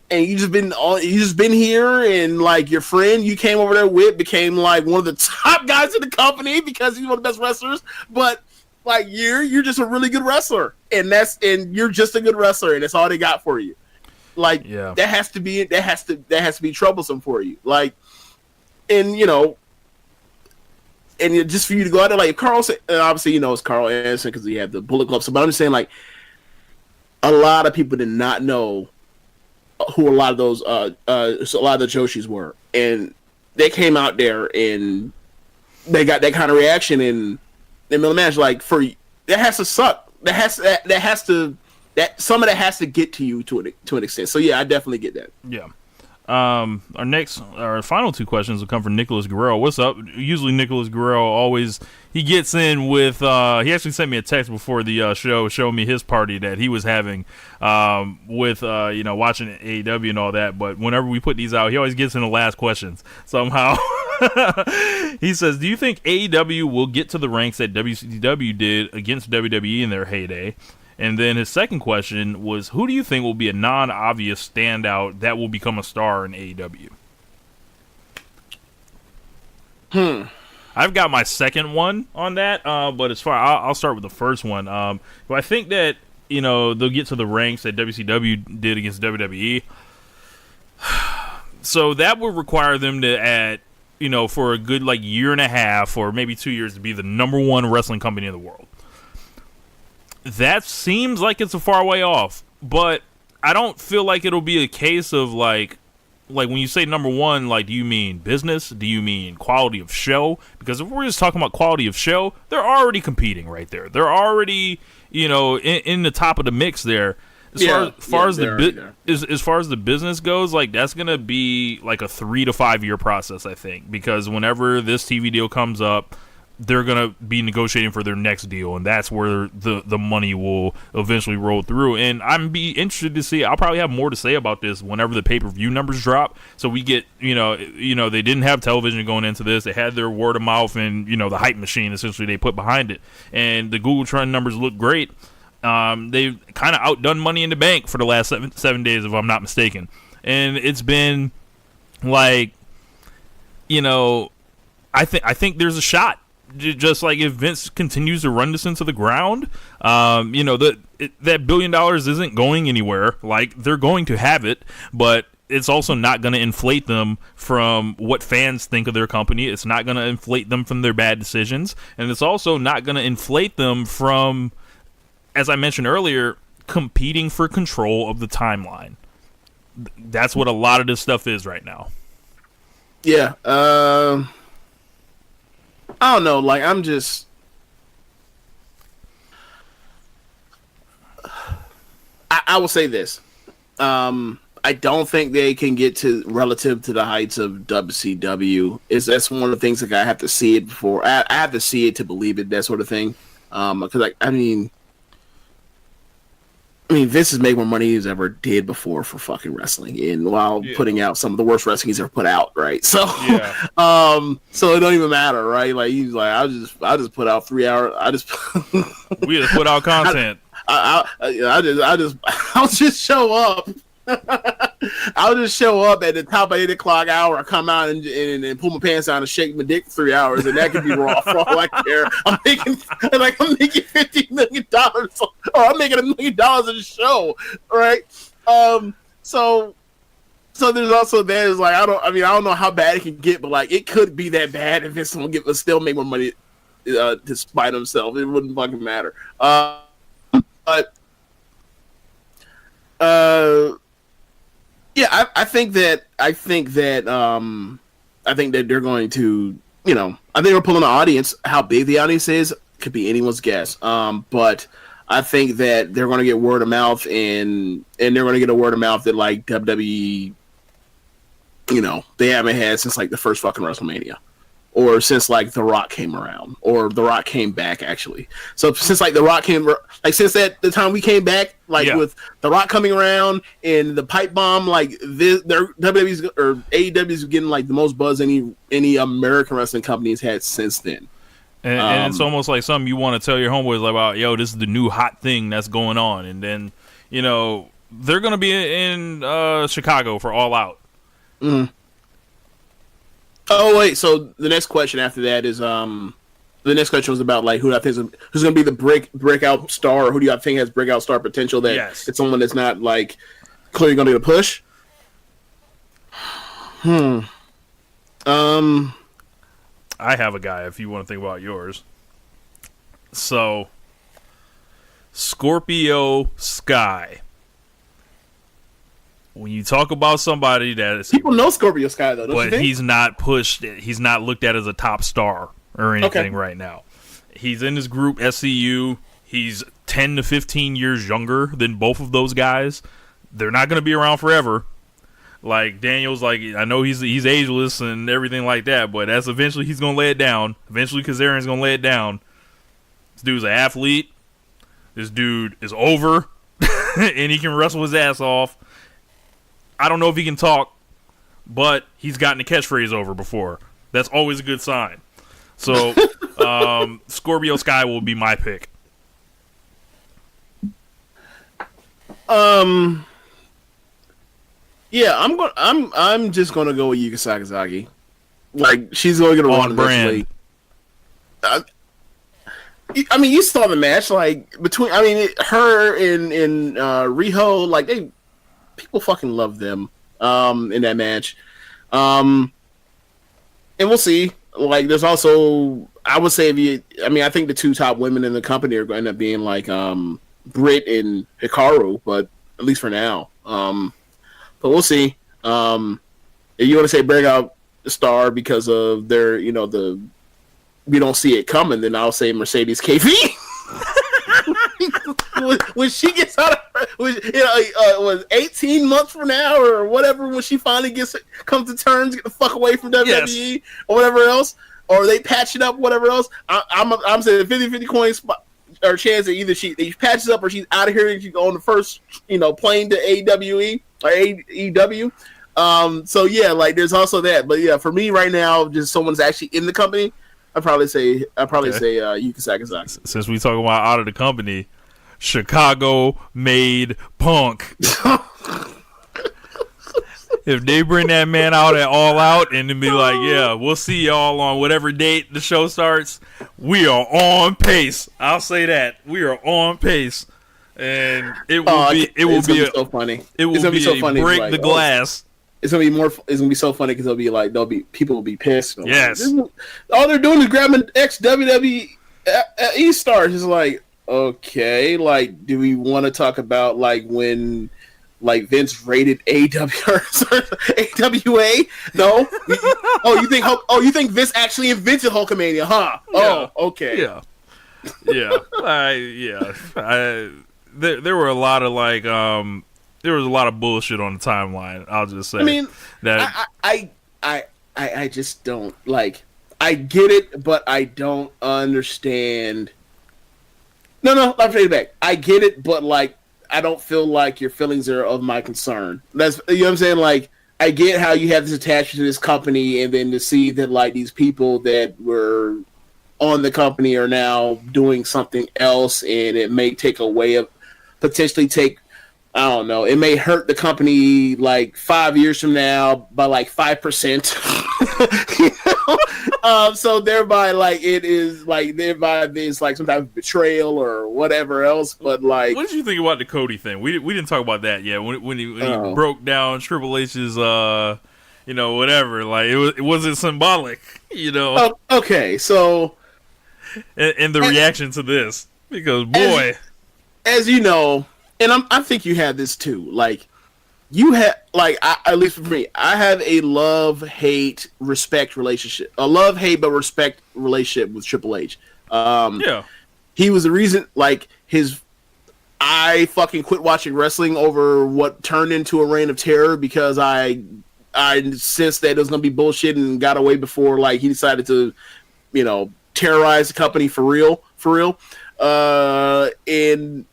[SPEAKER 7] And you just been here, and like your friend you came over there with became like one of the top guys in the company because he's one of the best wrestlers. But like you're just a really good wrestler, and you're just a good wrestler, and that's all they got for you. Like that has to be troublesome for you. Like, and and just for you to go out there like Carl, obviously it's Carl Anderson because he had the Bullet Club. So, but I'm just saying like a lot of people did not know who a lot of those a lot of the Joshis were, and they came out there and they got that kind of reaction in the middle of the match. Like that has to suck. That some of that has to get to you to an extent. So yeah, I definitely get that.
[SPEAKER 6] Yeah. Our final two questions will come from Nicholas Guerrero. What's up? Usually Nicholas Guerrero he gets in with he actually sent me a text before the show showing me his party that he was having with watching AEW and all that, but whenever we put these out he always gets in the last questions somehow. He says, do you think AEW will get to the ranks that WCW did against WWE in their heyday? And then his second question was, who do you think will be a non-obvious standout that will become a star in AEW? I've got my second one on that, but as far I'll start with the first one. But I think that they'll get to the ranks that WCW did against WWE. So that would require them to add, for a good year and a half or maybe 2 years to be the number one wrestling company in the world. That seems like it's a far way off, but I don't feel like it'll be a case of like when you say number one, do you mean business? Do you mean quality of show? Because if we're just talking about quality of show, they're already competing right there. They're already, in the top of the mix there. As far as the business goes, that's gonna be a 3 to 5 year process, I think, because whenever this TV deal comes up, they're gonna be negotiating for their next deal, and that's where the money will eventually roll through. And I'm be interested to see. I'll probably have more to say about this whenever the pay-per-view numbers drop. So we get, they didn't have television going into this. They had their word of mouth and the hype machine essentially they put behind it, and the Google Trend numbers look great. They've kind of outdone Money in the Bank for the last seven days, if I'm not mistaken. And it's been I think there's a shot. Just if Vince continues to run this into the ground, that $1 billion isn't going anywhere. They're going to have it, but it's also not going to inflate them from what fans think of their company. It's not going to inflate them from their bad decisions, and it's also not going to inflate them from, as I mentioned earlier, competing for control of the timeline. That's what a lot of this stuff is right now.
[SPEAKER 7] Yeah. I don't know. I'm just. I will say this. I don't think they can get to relative to the heights of WCW. That's one of the things I have to see it before. I have to see it to believe it. That sort of thing. Because I mean, Vince has made more money he's ever did before for fucking wrestling, and while putting out some of the worst wrestling he's ever put out, right? So, so it don't even matter, right? He's like, I'll just put out 3 hours.
[SPEAKER 6] We just put out content.
[SPEAKER 7] I'll just show up. I'll just show up at the top of 8 o'clock hour. I come out and pull my pants down and shake my dick for 3 hours, and that could be raw for all I care. I'm making $50 million, or I'm making $1 million in a show, right? So there's also that is I don't know how bad it can get, but it could be that bad if it's gonna still make more money despite himself. It wouldn't fucking matter. Yeah, I think that they're going to, I think we're pulling the audience. How big the audience is could be anyone's guess. But I think that they're going to get word of mouth, and they're going to get a word of mouth that WWE, they haven't had since the first fucking WrestleMania, or since The Rock came around, or The Rock came back actually. So since The Rock came, since the time we came back, with The Rock coming around and the pipe bomb, their WWE's or AEW's getting the most buzz any American wrestling company has had since then.
[SPEAKER 6] And it's almost like something you want to tell your homeboys about. Yo, this is the new hot thing that's going on, and then they're gonna be in Chicago for All Out.
[SPEAKER 7] Mm-hmm. Oh wait, so the next question after that is the next question was about who do I think who's going to be the breakout star, or who do I think has breakout star potential that it's someone that's not clearly going to get a push.
[SPEAKER 6] I have a guy if you want to think about yours. So Scorpio Sky. When you talk about somebody that is,
[SPEAKER 7] people know Scorpio Sky though, don't you think?
[SPEAKER 6] He's not pushed. He's not looked at as a top star or anything right now. He's in his group SCU. He's 10 to 15 years younger than both of those guys. They're not going to be around forever. Daniel's I know he's ageless and everything like that, but that's eventually he's going to lay it down. Eventually Kazarian's going to lay it down. This dude's an athlete. This dude is over, and he can wrestle his ass off. I don't know if he can talk, but he's gotten a catchphrase over before. That's always a good sign. So, Scorpio Sky will be my pick.
[SPEAKER 7] Yeah, I'm just gonna go with Yuka Sakazaki. Like, she's going to get a run
[SPEAKER 6] brand.
[SPEAKER 7] I mean, you saw the match, like, between, I mean, her and Riho, like, people fucking love them, in that match. And we'll see. Like, there's also, I would say, I think the two top women in the company are going to end up being, like, Britt and Hikaru, but at least for now. But we'll see. If you want to say break out star because of their, we don't see it coming, then I'll say Mercedes KV. when she gets out of, was 18 months from now or whatever, when she finally comes to terms, get the fuck away from WWE or whatever else, or they patch it up, whatever else. I'm saying 50-50 coin spot or chance that either she patches up or she's out of here and she go on the first plane to AEW or AEW. So yeah, like there's also that. But yeah, for me right now, just someone's actually in the company, I'd probably say Yuka Sakazaki.
[SPEAKER 6] Since we talking about out of the company, Chicago made Punk. If they bring that man out at All Out and then be like, yeah, we'll see y'all on whatever date the show starts, we are on pace. I'll say that. We are on pace. And it will be
[SPEAKER 7] so funny.
[SPEAKER 6] It will be so funny. Break the glass.
[SPEAKER 7] It's gonna be so funny because people will be pissed.
[SPEAKER 6] Yes.
[SPEAKER 7] All they're doing is grabbing ex WWE stars. It's like, okay, like, do we want to talk about like when like Vince raided AWA? No. You think Vince actually invented Hulkamania, huh?
[SPEAKER 6] Yeah.
[SPEAKER 7] Oh, okay.
[SPEAKER 6] Yeah. There were a lot of like there was a lot of bullshit on the timeline. I'll just say.
[SPEAKER 7] I mean,
[SPEAKER 6] that
[SPEAKER 7] I just don't like. I get it, but I don't understand. No, I'll take it back. I get it, but like, I don't feel like your feelings are of my concern. That's, you know what I'm saying? Like, I get how you have this attachment to this company, and then to see that like these people that were on the company are now doing something else, and it may take potentially take, I don't know, it may hurt the company like 5 years from now by like 5%. So thereby, like, there's like some type of betrayal or whatever else. But like,
[SPEAKER 6] what did you think about the Cody thing? We didn't talk about that yet. When he broke down Triple H's whatever, like it wasn't symbolic,
[SPEAKER 7] okay, so
[SPEAKER 6] and the reaction to this, because boy,
[SPEAKER 7] as you know, and I think you had this too, like. You have, like, at least for me, I have a love-hate respect relationship, a love-hate but respect relationship with Triple H.
[SPEAKER 6] Yeah, he
[SPEAKER 7] was the reason. Like, I fucking quit watching wrestling over what turned into a reign of terror because I sensed that it was gonna be bullshit and got away before like he decided to, terrorize the company for real. And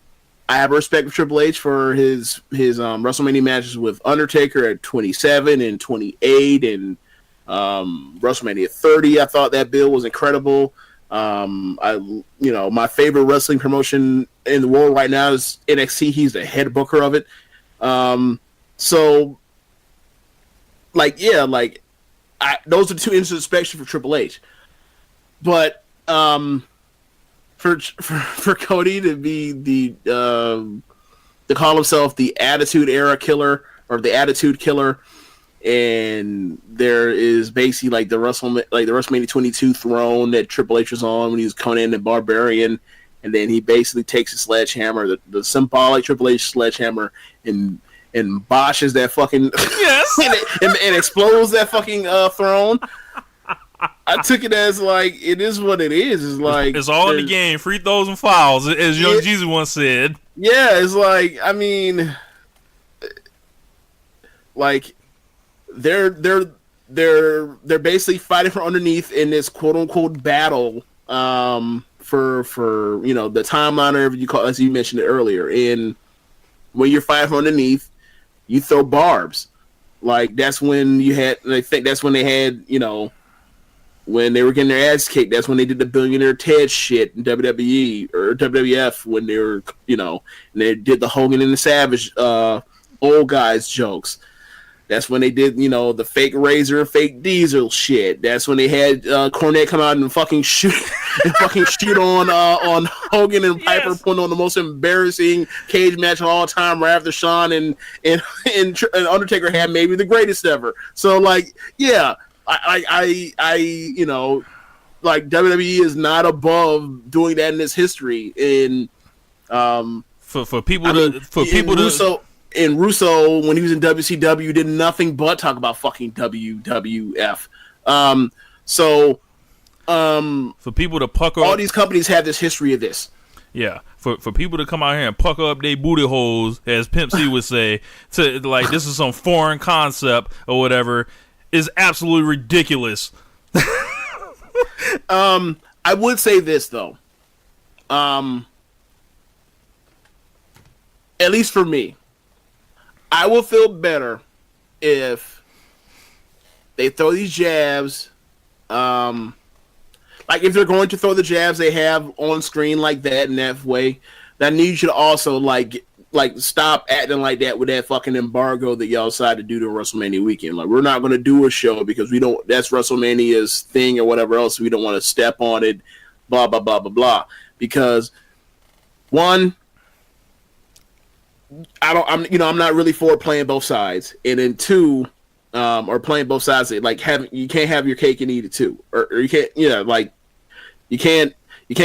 [SPEAKER 7] I have respect for Triple H for his WrestleMania matches with Undertaker at 27 and 28 and WrestleMania 30. I thought that bill was incredible. My favorite wrestling promotion in the world right now is NXT. He's the head booker of it. So, like, yeah, like, those are two instances of inspection for Triple H. But for Cody to be to call himself the Attitude Era Killer or the Attitude Killer, and there is basically like the WrestleMania 22 throne that Triple H was on when he was Conan and Barbarian, and then he basically takes a sledgehammer, the symbolic Triple H sledgehammer, and boshes that fucking and explodes that fucking throne. I took it as like it is what it is. It's like
[SPEAKER 6] it's all in the game, free throws and fouls, as Young Jesus once said.
[SPEAKER 7] Yeah, it's like, I mean, like they're basically fighting from underneath in this quote unquote battle for the timeline or whatever you call, as you mentioned it earlier. And when you're fighting from underneath, you throw barbs. Like that's when they had when they were getting their ass kicked. That's when they did the billionaire Ted shit in WWE or WWF when they were, and they did the Hogan and the Savage old guys jokes. That's when they did, the fake Razor and fake Diesel shit. That's when they had Cornette come out and fucking shoot on Hogan and Piper, putting on the most embarrassing cage match of all time right after Shawn and Undertaker had maybe the greatest ever. So like, yeah, I like WWE is not above doing that in its history. And
[SPEAKER 6] for people to
[SPEAKER 7] And Russo, when he was in WCW, did nothing but talk about fucking WWF.
[SPEAKER 6] For people to pucker
[SPEAKER 7] all these companies have this history of this.
[SPEAKER 6] Yeah, for people to come out here and pucker up their booty holes, as Pimp C would say, to like this is some foreign concept or whatever, is absolutely ridiculous.
[SPEAKER 7] I would say this though. At least for me, I will feel better if they throw these jabs. Like if they're going to throw the jabs they have on screen like that in that way, then you should also like stop acting like that with that fucking embargo that y'all decided to do to WrestleMania weekend. Like we're not going to do a show because we don't. That's WrestleMania's thing or whatever else. We don't want to step on it. Blah blah blah blah blah. Because one. I'm not really for playing both sides, and then two, or playing both sides. Like you can't have your cake and eat it too, or you can't, you can't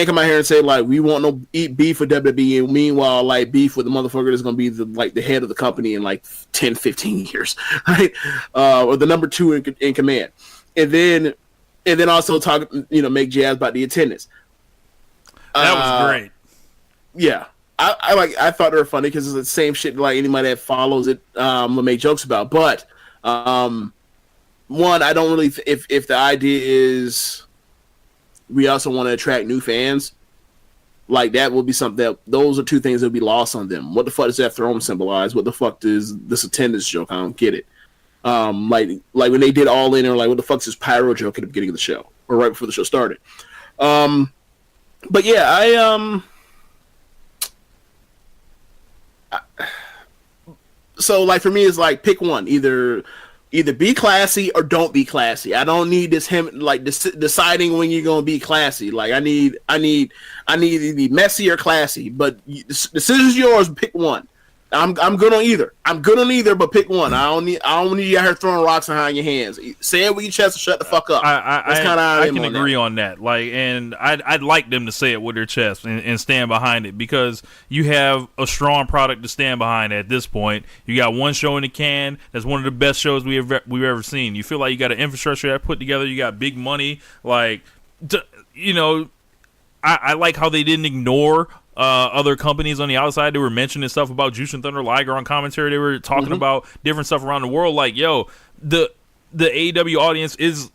[SPEAKER 7] come out here and say like we want no eat beef with WWE, and meanwhile like beef with the motherfucker that's gonna be the head of the company in like 10, 15 years, right? Or the number two in command, and then also talk, make jabs about the attendance.
[SPEAKER 6] That was great.
[SPEAKER 7] Yeah. I thought they were funny because it's the same shit like anybody that follows it will make jokes about. But one, I don't really if the idea is we also want to attract new fans, like that will be something that those are two things that will be lost on them. What the fuck does that throne symbolize? What the fuck does this attendance joke? I don't get it. Like when they did All In, or like what the fuck's this pyro joke at the beginning of the show or right before the show started. But yeah, so like for me it's like pick one, either be classy or don't be classy. I don't need this deciding when you're gonna be classy. Like I need to be messy or classy, but the decision's yours. Pick one. I'm good on either. But pick one. I don't need you out here throwing rocks behind your hands. Say it with your chest and shut the fuck up.
[SPEAKER 6] That's kind of I can agree on that. Like, and I'd like them to say it with their chest and stand behind it, because you have a strong product to stand behind at this point. You got one show in the can. That's one of the best shows we've ever seen. You feel like you got an infrastructure that put together. You got big money. Like, I like how they didn't ignore other companies on the outside. They were mentioning stuff about Jushin Thunder Liger on commentary. They were talking about different stuff around the world. Like, yo, the AEW audience is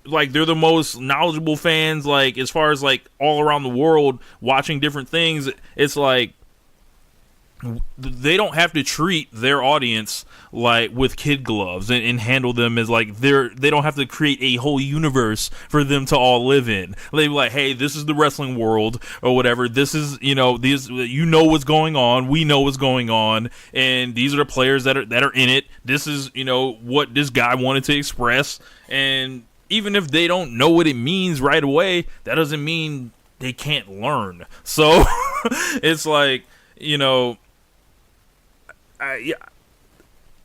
[SPEAKER 6] like, they're the most knowledgeable fans, like as far as like all around the world watching different things. It's like they don't have to treat their audience like with kid gloves and handle them as like they don't have to create a whole universe for them to all live in. They be like, hey, this is the wrestling world or whatever. This is, these, what's going on. We know what's going on, and these are the players that are in it. This is, what this guy wanted to express. And even if they don't know what it means right away, that doesn't mean they can't learn. So it's like,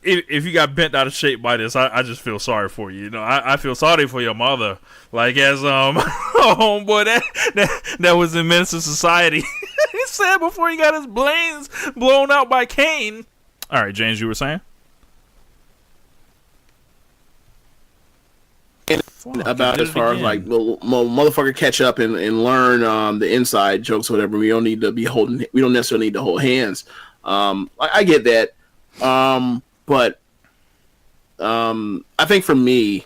[SPEAKER 6] if you got bent out of shape by this, I just feel sorry for you. I feel sorry for your mother. Like, as homeboy that was in Menace to Society, he said before he got his brains blown out by Kane. All right, James, you were saying
[SPEAKER 7] about as far as like motherfucker catch up and learn the inside jokes or whatever. We don't need to be holding. We don't necessarily need to hold hands. I get that, but I think for me,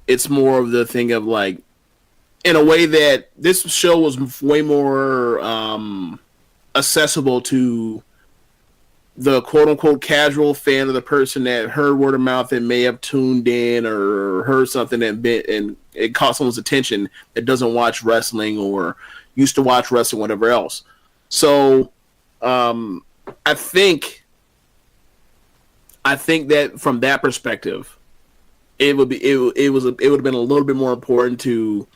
[SPEAKER 7] it's more of the thing of like, in a way that this show was way more accessible to the quote unquote casual fan, of the person that heard word of mouth and may have tuned in or heard something and it caught someone's attention that doesn't watch wrestling or used to watch wrestling, whatever else. So I think that from that perspective, it would have been a little bit more important to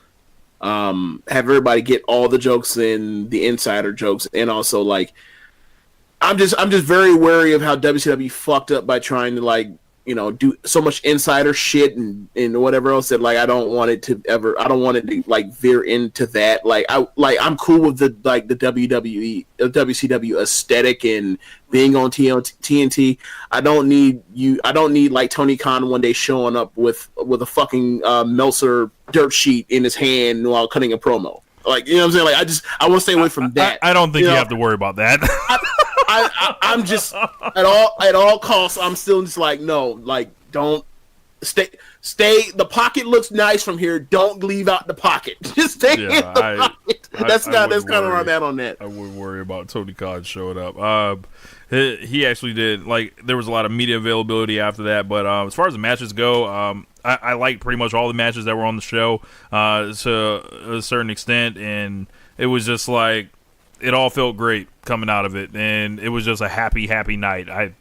[SPEAKER 7] have everybody get all the jokes in, the insider jokes, and also like I'm just very wary of how WCW fucked up by trying to like, you know, do so much insider shit and whatever else that like I don't want it to like veer into that. Like I'm cool with the WCW aesthetic and being on TNT. I don't need like Tony Khan one day showing up with a fucking Meltzer dirt sheet in his hand while cutting a promo. Like, you know what I'm saying? Like I want to stay away from that.
[SPEAKER 6] I don't think you have to worry about that.
[SPEAKER 7] I'm just at all costs. I'm still just like, no, like don't stay. The pocket looks nice from here. Don't leave out the pocket. Just stay in the pocket. That's kind of where I'm at on that. I
[SPEAKER 6] wouldn't worry about Tony Khan showing up. He actually did, like, there was a lot of media availability after that. But as far as the matches go, I liked pretty much all the matches that were on the show to a certain extent, and it was just like it all felt great coming out of it, and it was just a happy night. I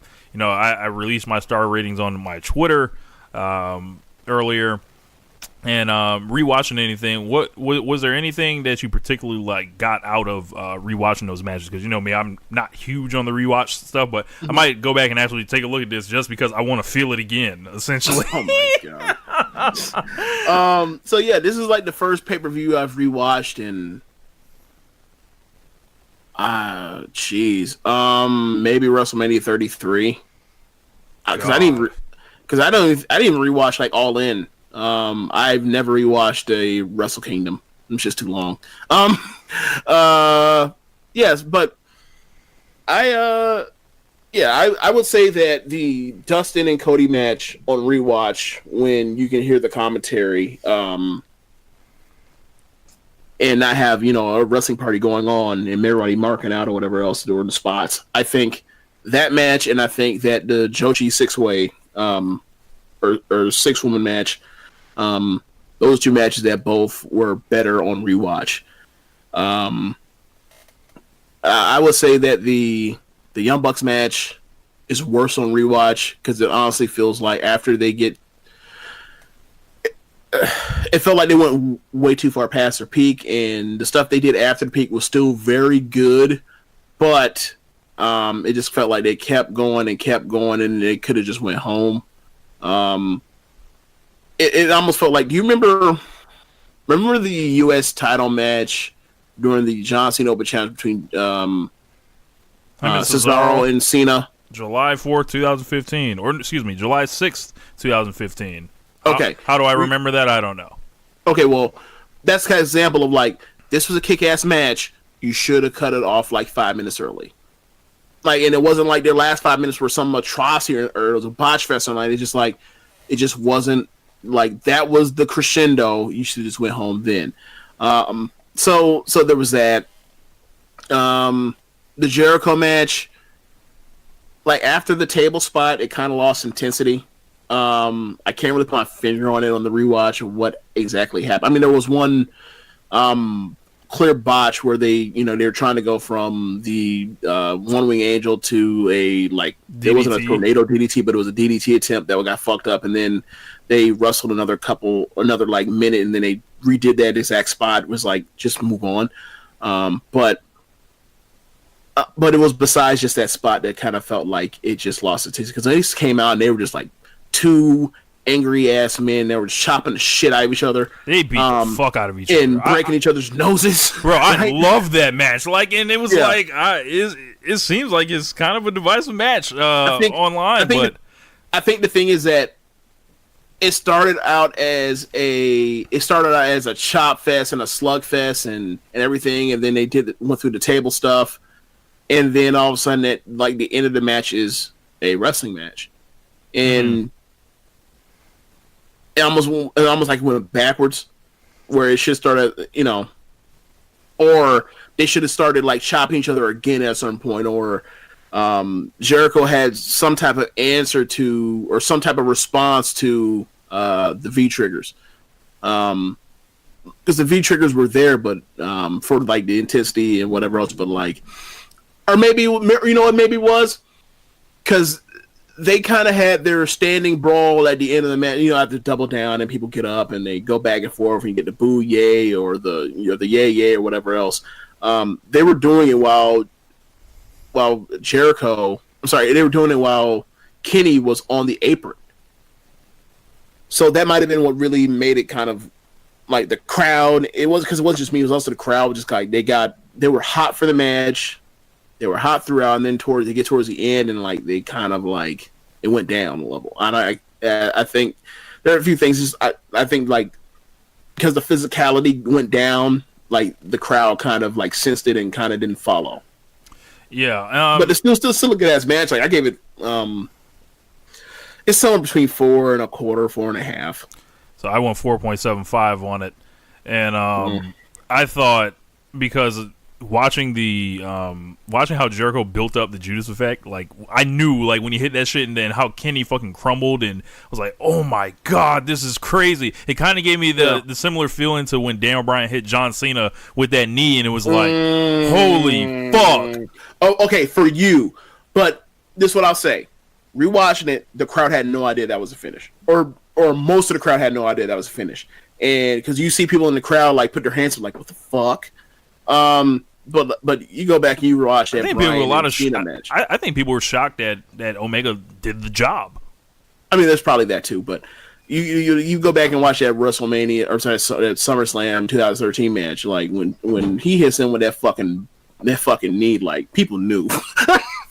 [SPEAKER 6] released my star ratings on my Twitter earlier, and rewatching anything. What was there anything that you particularly like got out of rewatching those matches? Because you know me, I'm not huge on the rewatch stuff, but I might go back and actually take a look at this just because I want to feel it again. Essentially.
[SPEAKER 7] Oh my god. So yeah, this is like the first pay-per-view I've rewatched in. Maybe WrestleMania 33. Because I didn't even rewatch like All In. I've never rewatched a Wrestle Kingdom. It's just too long. Yes, but I would say that the Dustin and Cody match on rewatch, when you can hear the commentary, and not have, you know, a wrestling party going on and everybody marking out or whatever else during the spots. I think that match, and I think that the Joshi 6-way or 6-woman match, those two matches that both were better on rewatch. I would say that the Young Bucks match is worse on rewatch because it honestly feels like after they get, it felt like they went way too far past their peak, and the stuff they did after the peak was still very good, but it just felt like they kept going, and they could have just went home. It almost felt like, do you remember the U.S. title match during the John Cena Open Challenge between Cesaro and Cena?
[SPEAKER 6] July 4th, 2015, or excuse me, July 6th, 2015.
[SPEAKER 7] Okay.
[SPEAKER 6] How do I remember that? I don't know.
[SPEAKER 7] Okay, well, that's kind of example of like, this was a kick-ass match. You should have cut it off like 5 minutes early. Like, and it wasn't like their last 5 minutes were some atrocity or it was a botch fest or like, it just wasn't like, that was the crescendo. You should have just went home then. So there was that. The Jericho match, like after the table spot, it kind of lost intensity. I can't really put my finger on it on the rewatch of what exactly happened. I mean, there was one clear botch where they were trying to go from the One Wing Angel to a like DDT. It wasn't a tornado DDT, but it was a DDT attempt that got fucked up, and then they wrestled another like minute, and then they redid that exact spot. It was like, just move on. But it was besides just that spot that kind of felt like it just lost its taste, because they just came out and they were just like two angry ass men. They were chopping the shit out of each other.
[SPEAKER 6] They beat the fuck out of each other
[SPEAKER 7] and breaking each other's noses.
[SPEAKER 6] Bro, I love that match. Like, and it was like, it seems like it's kind of a divisive match online.
[SPEAKER 7] I think the thing is that it started out as a chop fest and a slug fest and everything, and then they went through the table stuff, and then all of a sudden, at like the end of the match is a wrestling match, and it almost like went backwards, where it should start at, or they should have started like chopping each other again at a certain point, or Jericho had some type of answer to or some type of response to the V triggers. because the V triggers were there, but for like the intensity and whatever else, but like, or maybe you know what maybe was because they kind of had their standing brawl at the end of the match. You know, after double down and people get up and they go back and forth and you get the boo yay or the the yay yay or whatever else. They were doing it while Jericho. I'm sorry, they were doing it while Kenny was on the apron. So that might have been what really made it kind of like the crowd. It was because it wasn't just me; it was also the crowd. Just like they were hot for the match. They were hot throughout, and then they get towards the end, and like they kind of like it went down a level. And I think there are a few things. I think like because the physicality went down, like the crowd kind of like sensed it and kind of didn't follow.
[SPEAKER 6] Yeah,
[SPEAKER 7] but it's still a good ass match. Like I gave it, it's somewhere between 4.25, 4.5.
[SPEAKER 6] So I went 4.75 on it, and I thought because watching how Jericho built up the Judas effect, like I knew like when he hit that shit and then how Kenny fucking crumbled and I was like, oh my god, this is crazy. It kind of gave me the similar feeling to when Daniel Bryan hit John Cena with that knee and it was like, holy fuck.
[SPEAKER 7] Oh, okay, for you, but this is what I'll say. Rewatching it, the crowd had no idea that was a finish, or most of the crowd had no idea that was a finish, and because you see people in the crowd like put their hands up like, what the fuck? But you go back and you watch that. I think people were match.
[SPEAKER 6] I think people were shocked that Omega did the job.
[SPEAKER 7] I mean, there's probably that too, but you go back and watch that WrestleMania or sorry, that SummerSlam 2013 match, like when he hits him with that fucking knee, like people knew.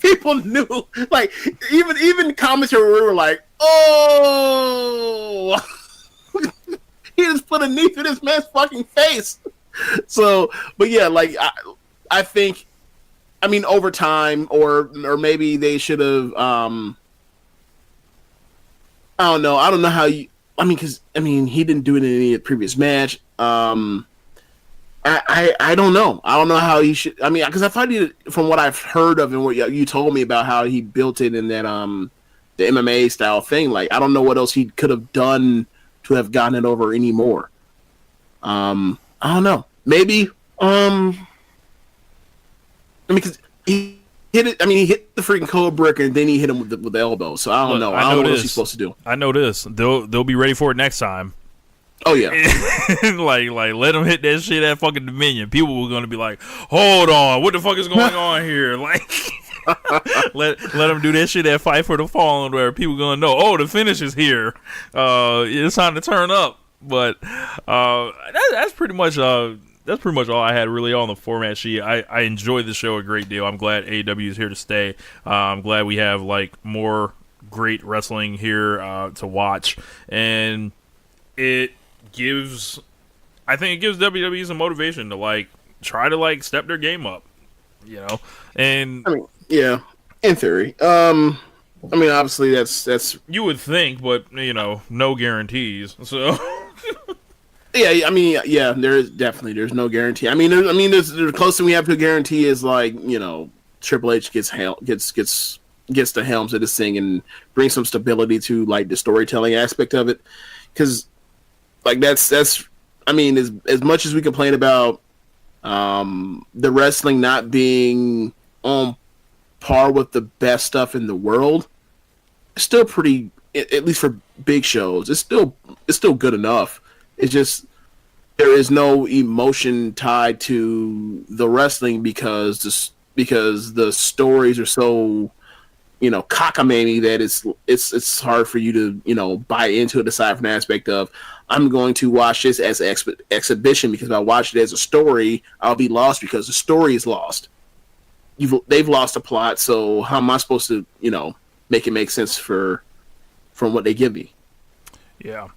[SPEAKER 7] People knew, like even commentary were like, "Oh, he just put a knee through this man's fucking face." So, but yeah, like I think, I mean, over time, or maybe they should have. I don't know how you. I mean, because he didn't do it in any previous match. I don't know. I don't know how he should. I mean, because I thought from what I've heard of and what you told me about how he built it in that the MMA style thing. Like, I don't know what else he could have done to have gotten it over anymore. I don't know. Maybe. I mean, because he hit it. I mean, he hit the freaking code brick and then he hit him with the elbow. So I don't know. I don't know what else he's supposed to do.
[SPEAKER 6] I know this. They'll be ready for it next time.
[SPEAKER 7] Oh yeah,
[SPEAKER 6] like let him hit that shit at fucking Dominion. People were gonna be like, "Hold on, what the fuck is going on here?" Like, let him do that shit at Fight for the Fallen, where people gonna know, oh, the finish is here. It's time to turn up. But that's pretty much all I had really on the format sheet. I enjoyed the show a great deal. I'm glad AEW is here to stay. I'm glad we have like more great wrestling here to watch, and I think it gives WWE some motivation to like try to like step their game up, you know. And
[SPEAKER 7] I mean, yeah, in theory. I mean, obviously that's
[SPEAKER 6] you would think, but you know, no guarantees. So
[SPEAKER 7] yeah, I mean, yeah, there's no guarantee. I mean, the closest we have to a guarantee is like, you know, Triple H gets the helms of this thing and brings some stability to like the storytelling aspect of it, because like that's I mean, as much as we complain about the wrestling not being on par with the best stuff in the world, it's still pretty, at least for big shows, it's still good enough. It's just there is no emotion tied to the wrestling because the stories are so, you know, cockamamie that it's hard for you to, you know, buy into it aside from the aspect of, I'm going to watch this as an exhibition because if I watch it as a story, I'll be lost because the story is lost. They've lost a plot, so how am I supposed to, you know, make it make sense from what they give me?
[SPEAKER 6] Yeah.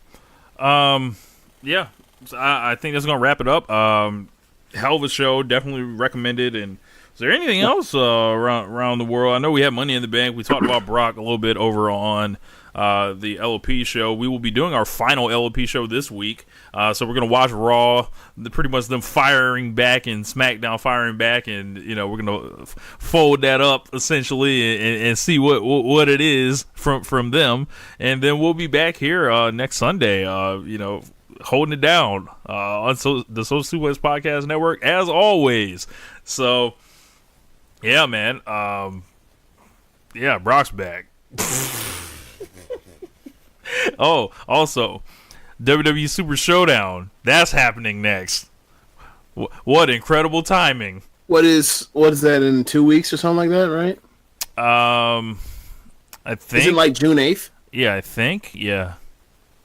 [SPEAKER 6] Yeah. So I think that's going to wrap it up. Hell of a show. Definitely recommended. And is there anything else around the world? I know we have Money in the Bank. We talked about Brock a little bit over on the LOP show. We will be doing our final LOP show this week. So we're going to watch Raw, pretty much them firing back and SmackDown firing back. And, you know, we're going to fold that up essentially and see what it is from them. And then we'll be back here next Sunday, you know, holding it down on the Social Suplex Podcast Network as always. So, yeah, man. Yeah, Brock's back. Oh, also, WWE Super Showdown. That's happening next. What incredible timing.
[SPEAKER 7] What is that, in 2 weeks or something like that, right?
[SPEAKER 6] I think.
[SPEAKER 7] Is it like June 8th?
[SPEAKER 6] Yeah, I think. Yeah.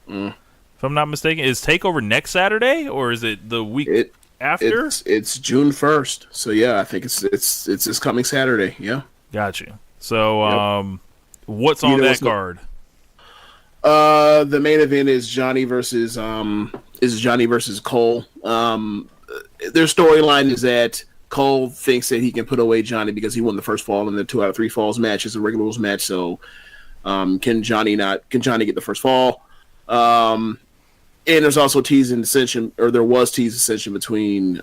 [SPEAKER 6] If I'm not mistaken, is TakeOver next Saturday or is it the week after?
[SPEAKER 7] It's June 1st. So yeah, I think it's this coming Saturday. Yeah.
[SPEAKER 6] Got you. So what's on that card?
[SPEAKER 7] The main event is Johnny versus Cole. Their storyline is that Cole thinks that he can put away Johnny because he won the first fall in the 2 out of 3 falls match. It's a regular rules match, so can Johnny get the first fall? And there's also tease and dissension, or there was tease and dissension between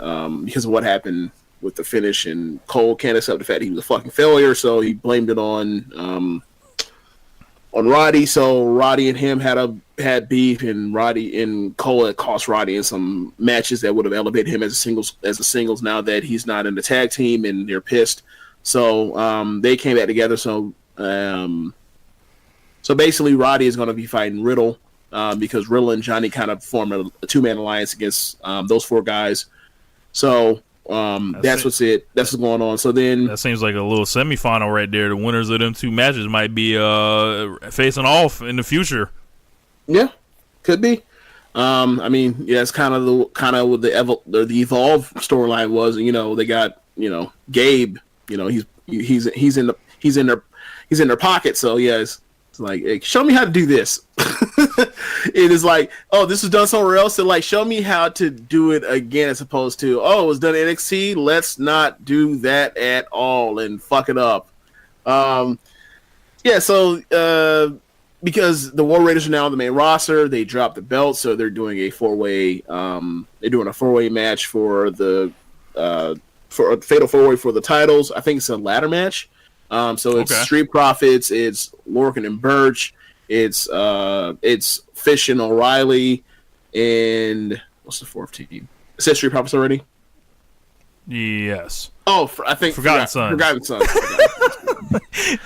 [SPEAKER 7] because of what happened with the finish, and Cole can't accept the fact he was a fucking failure, so he blamed it on Roddy. So Roddy and him had beef, and Roddy and Cole had cost Roddy in some matches that would have elevated him as a singles. Now that he's not in the tag team, and they're pissed, so they came back together. So basically, Roddy is going to be fighting Riddle because Riddle and Johnny kind of form a 2-man alliance against those 4 guys. So that's what's going on. So then
[SPEAKER 6] that seems like a little semifinal right there. The winners of them 2 matches might be facing off in the future. Yeah,
[SPEAKER 7] could be. I mean, yeah, it's kind of what the Evolve storyline was. You know, they got, you know, Gabe. You know, he's in their pocket. So yeah, it's like, hey, show me how to do this. It is like, oh, this was done somewhere else. So like, show me how to do it again, as opposed to, oh, it was done in NXT. Let's not do that at all and fuck it up. Yeah. So because the War Raiders are now on the main roster, they dropped the belt, so they're doing a 4-way. They're doing a 4-way match for the for a fatal 4-way for the titles. I think it's a ladder match. So it's Street Profits, it's Lorcan and Birch, it's Fish and O'Reilly, and what's the 4th team? Is that Street Profits already?
[SPEAKER 6] Yes.
[SPEAKER 7] Oh, I think
[SPEAKER 6] Forgotten Sons.
[SPEAKER 7] Forgotten Sons.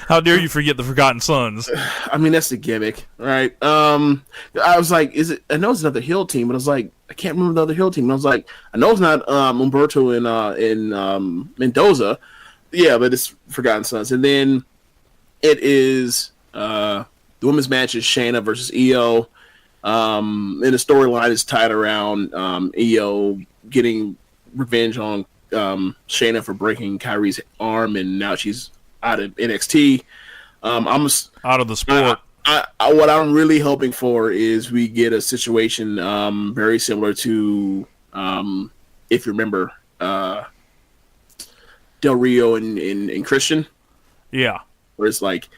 [SPEAKER 6] How dare you forget the Forgotten Sons?
[SPEAKER 7] I mean, that's the gimmick, right? I was like, I know it's another heel team, but I was like, I can't remember the other heel team. And I was like, I know it's not Umberto and Mendoza. Yeah, but it's Forgotten Sons. And then it is the women's match is Shayna versus Io. And the storyline is tied around Io getting revenge on Shayna for breaking Kyrie's arm, and now she's out of NXT. I'm
[SPEAKER 6] out of the sport.
[SPEAKER 7] What I'm really hoping for is we get a situation very similar to, if you remember, Del Rio and Christian.
[SPEAKER 6] Yeah.
[SPEAKER 7] Where it's like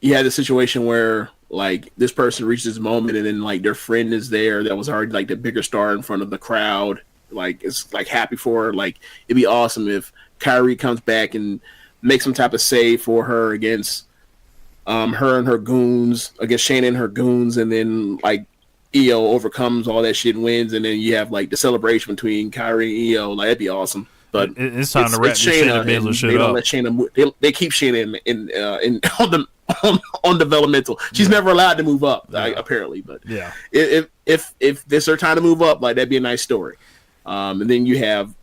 [SPEAKER 7] you had a situation where like this person reaches this moment, and then like their friend is there that was already like the bigger star in front of the crowd. Like it's like happy for her. Like it'd be awesome if Kyrie comes back and makes some type of save for her against her and her goons, against Shayna and her goons, and then like Io overcomes all that shit and wins, and then you have like the celebration between Kyrie and Io. Like that'd be awesome. But
[SPEAKER 6] it's time to wrap this Shayna Baszler shit
[SPEAKER 7] they don't
[SPEAKER 6] up.
[SPEAKER 7] let Shayna. They keep Shayna in on developmental. She's never allowed to move up, apparently. But
[SPEAKER 6] yeah,
[SPEAKER 7] if this is her time to move up, like that'd be a nice story. And then you have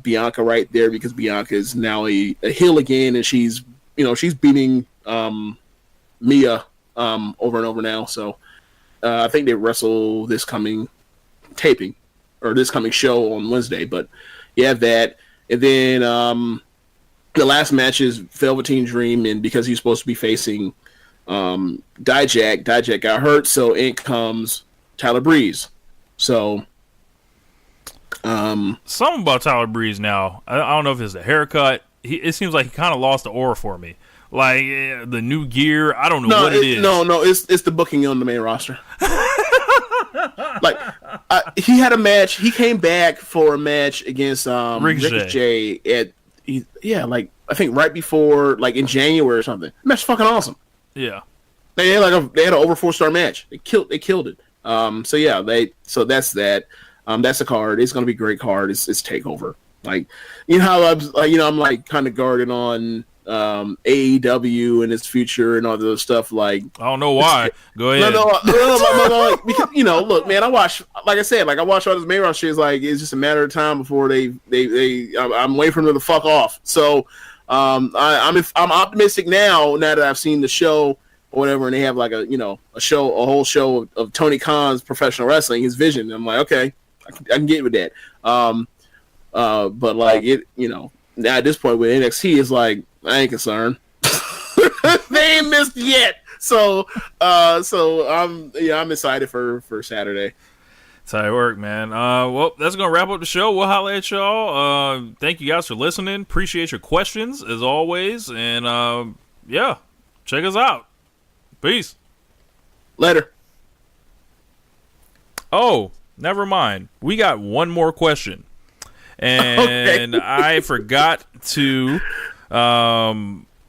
[SPEAKER 7] Bianca right there, because Bianca is now a heel again, and she's beating Mia over and over now. So I think they wrestle this coming taping or this coming show on Wednesday. But you have that, and then the last match is Velveteen Dream, and because he's supposed to be facing Dijak got hurt, so in comes Tyler Breeze. So
[SPEAKER 6] something about Tyler Breeze now. I don't know if it's the haircut. It seems like he kind of lost the aura for me. Like the new gear, I don't know what it is.
[SPEAKER 7] No, it's the booking on the main roster. Like he had a match. He came back for a match against Ricochet like I think right before, like in January or something. The match was fucking awesome.
[SPEAKER 6] Yeah,
[SPEAKER 7] they had an over 4-star match. They killed it. So yeah, so that's that. That's a card. It's gonna be a great card. It's Takeover. Like, you know how I'm like kind of guarded on AEW and its future and all the stuff. Like,
[SPEAKER 6] I don't know why. Go ahead.
[SPEAKER 7] No, because look, man, I watch all this main roster shit. It's like it's just a matter of time before I'm waiting for them to fuck off. So I'm optimistic now that I've seen the show or whatever, and they have like a whole show of Tony Khan's professional wrestling, his vision. I'm like, okay, I can get with that. But like now at this point with NXT, it's like I ain't concerned. They ain't missed yet. So I'm excited for Saturday.
[SPEAKER 6] That's how it work, man. Well, that's gonna wrap up the show. We'll holler at y'all. Thank you guys for listening. Appreciate your questions as always, and yeah, check us out. Peace.
[SPEAKER 7] Later.
[SPEAKER 6] Oh, never mind. We got one more question, and okay. I forgot to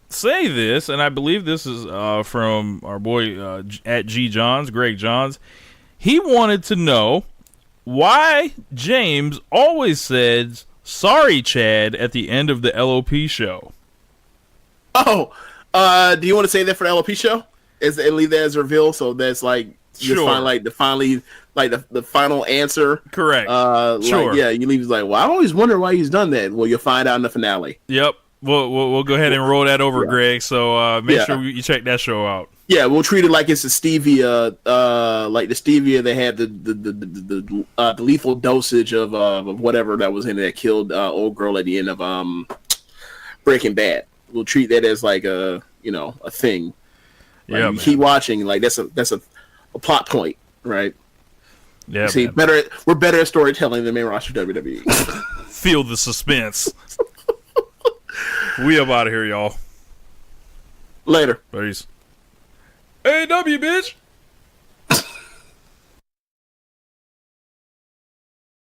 [SPEAKER 6] say this, and I believe this is from our boy at G Johns, Greg Johns. He wanted to know why James always says "Sorry, Chad" at the end of the LOP show.
[SPEAKER 7] Oh, do you want to say that for the LOP show? And leave that as a reveal, so that's like
[SPEAKER 6] sure.
[SPEAKER 7] Just find the final answer.
[SPEAKER 6] Correct.
[SPEAKER 7] Sure. Yeah, you leave it like, well, I always wonder why he's done that. Well, you'll find out in the finale.
[SPEAKER 6] Yep. We'll go ahead and roll that over, Greg. So make sure you check that show out.
[SPEAKER 7] Yeah, we'll treat it like it's a stevia, like the stevia they had the lethal dosage of whatever that was in it that killed old girl at the end of Breaking Bad. We'll treat that as like a thing. Like,
[SPEAKER 6] yeah,
[SPEAKER 7] you keep watching, like that's a plot point, right?
[SPEAKER 6] Yeah.
[SPEAKER 7] See, we're better at storytelling than main roster WWE.
[SPEAKER 6] Feel the suspense. We up out of here, y'all.
[SPEAKER 7] Later.
[SPEAKER 6] Peace. AEW, bitch.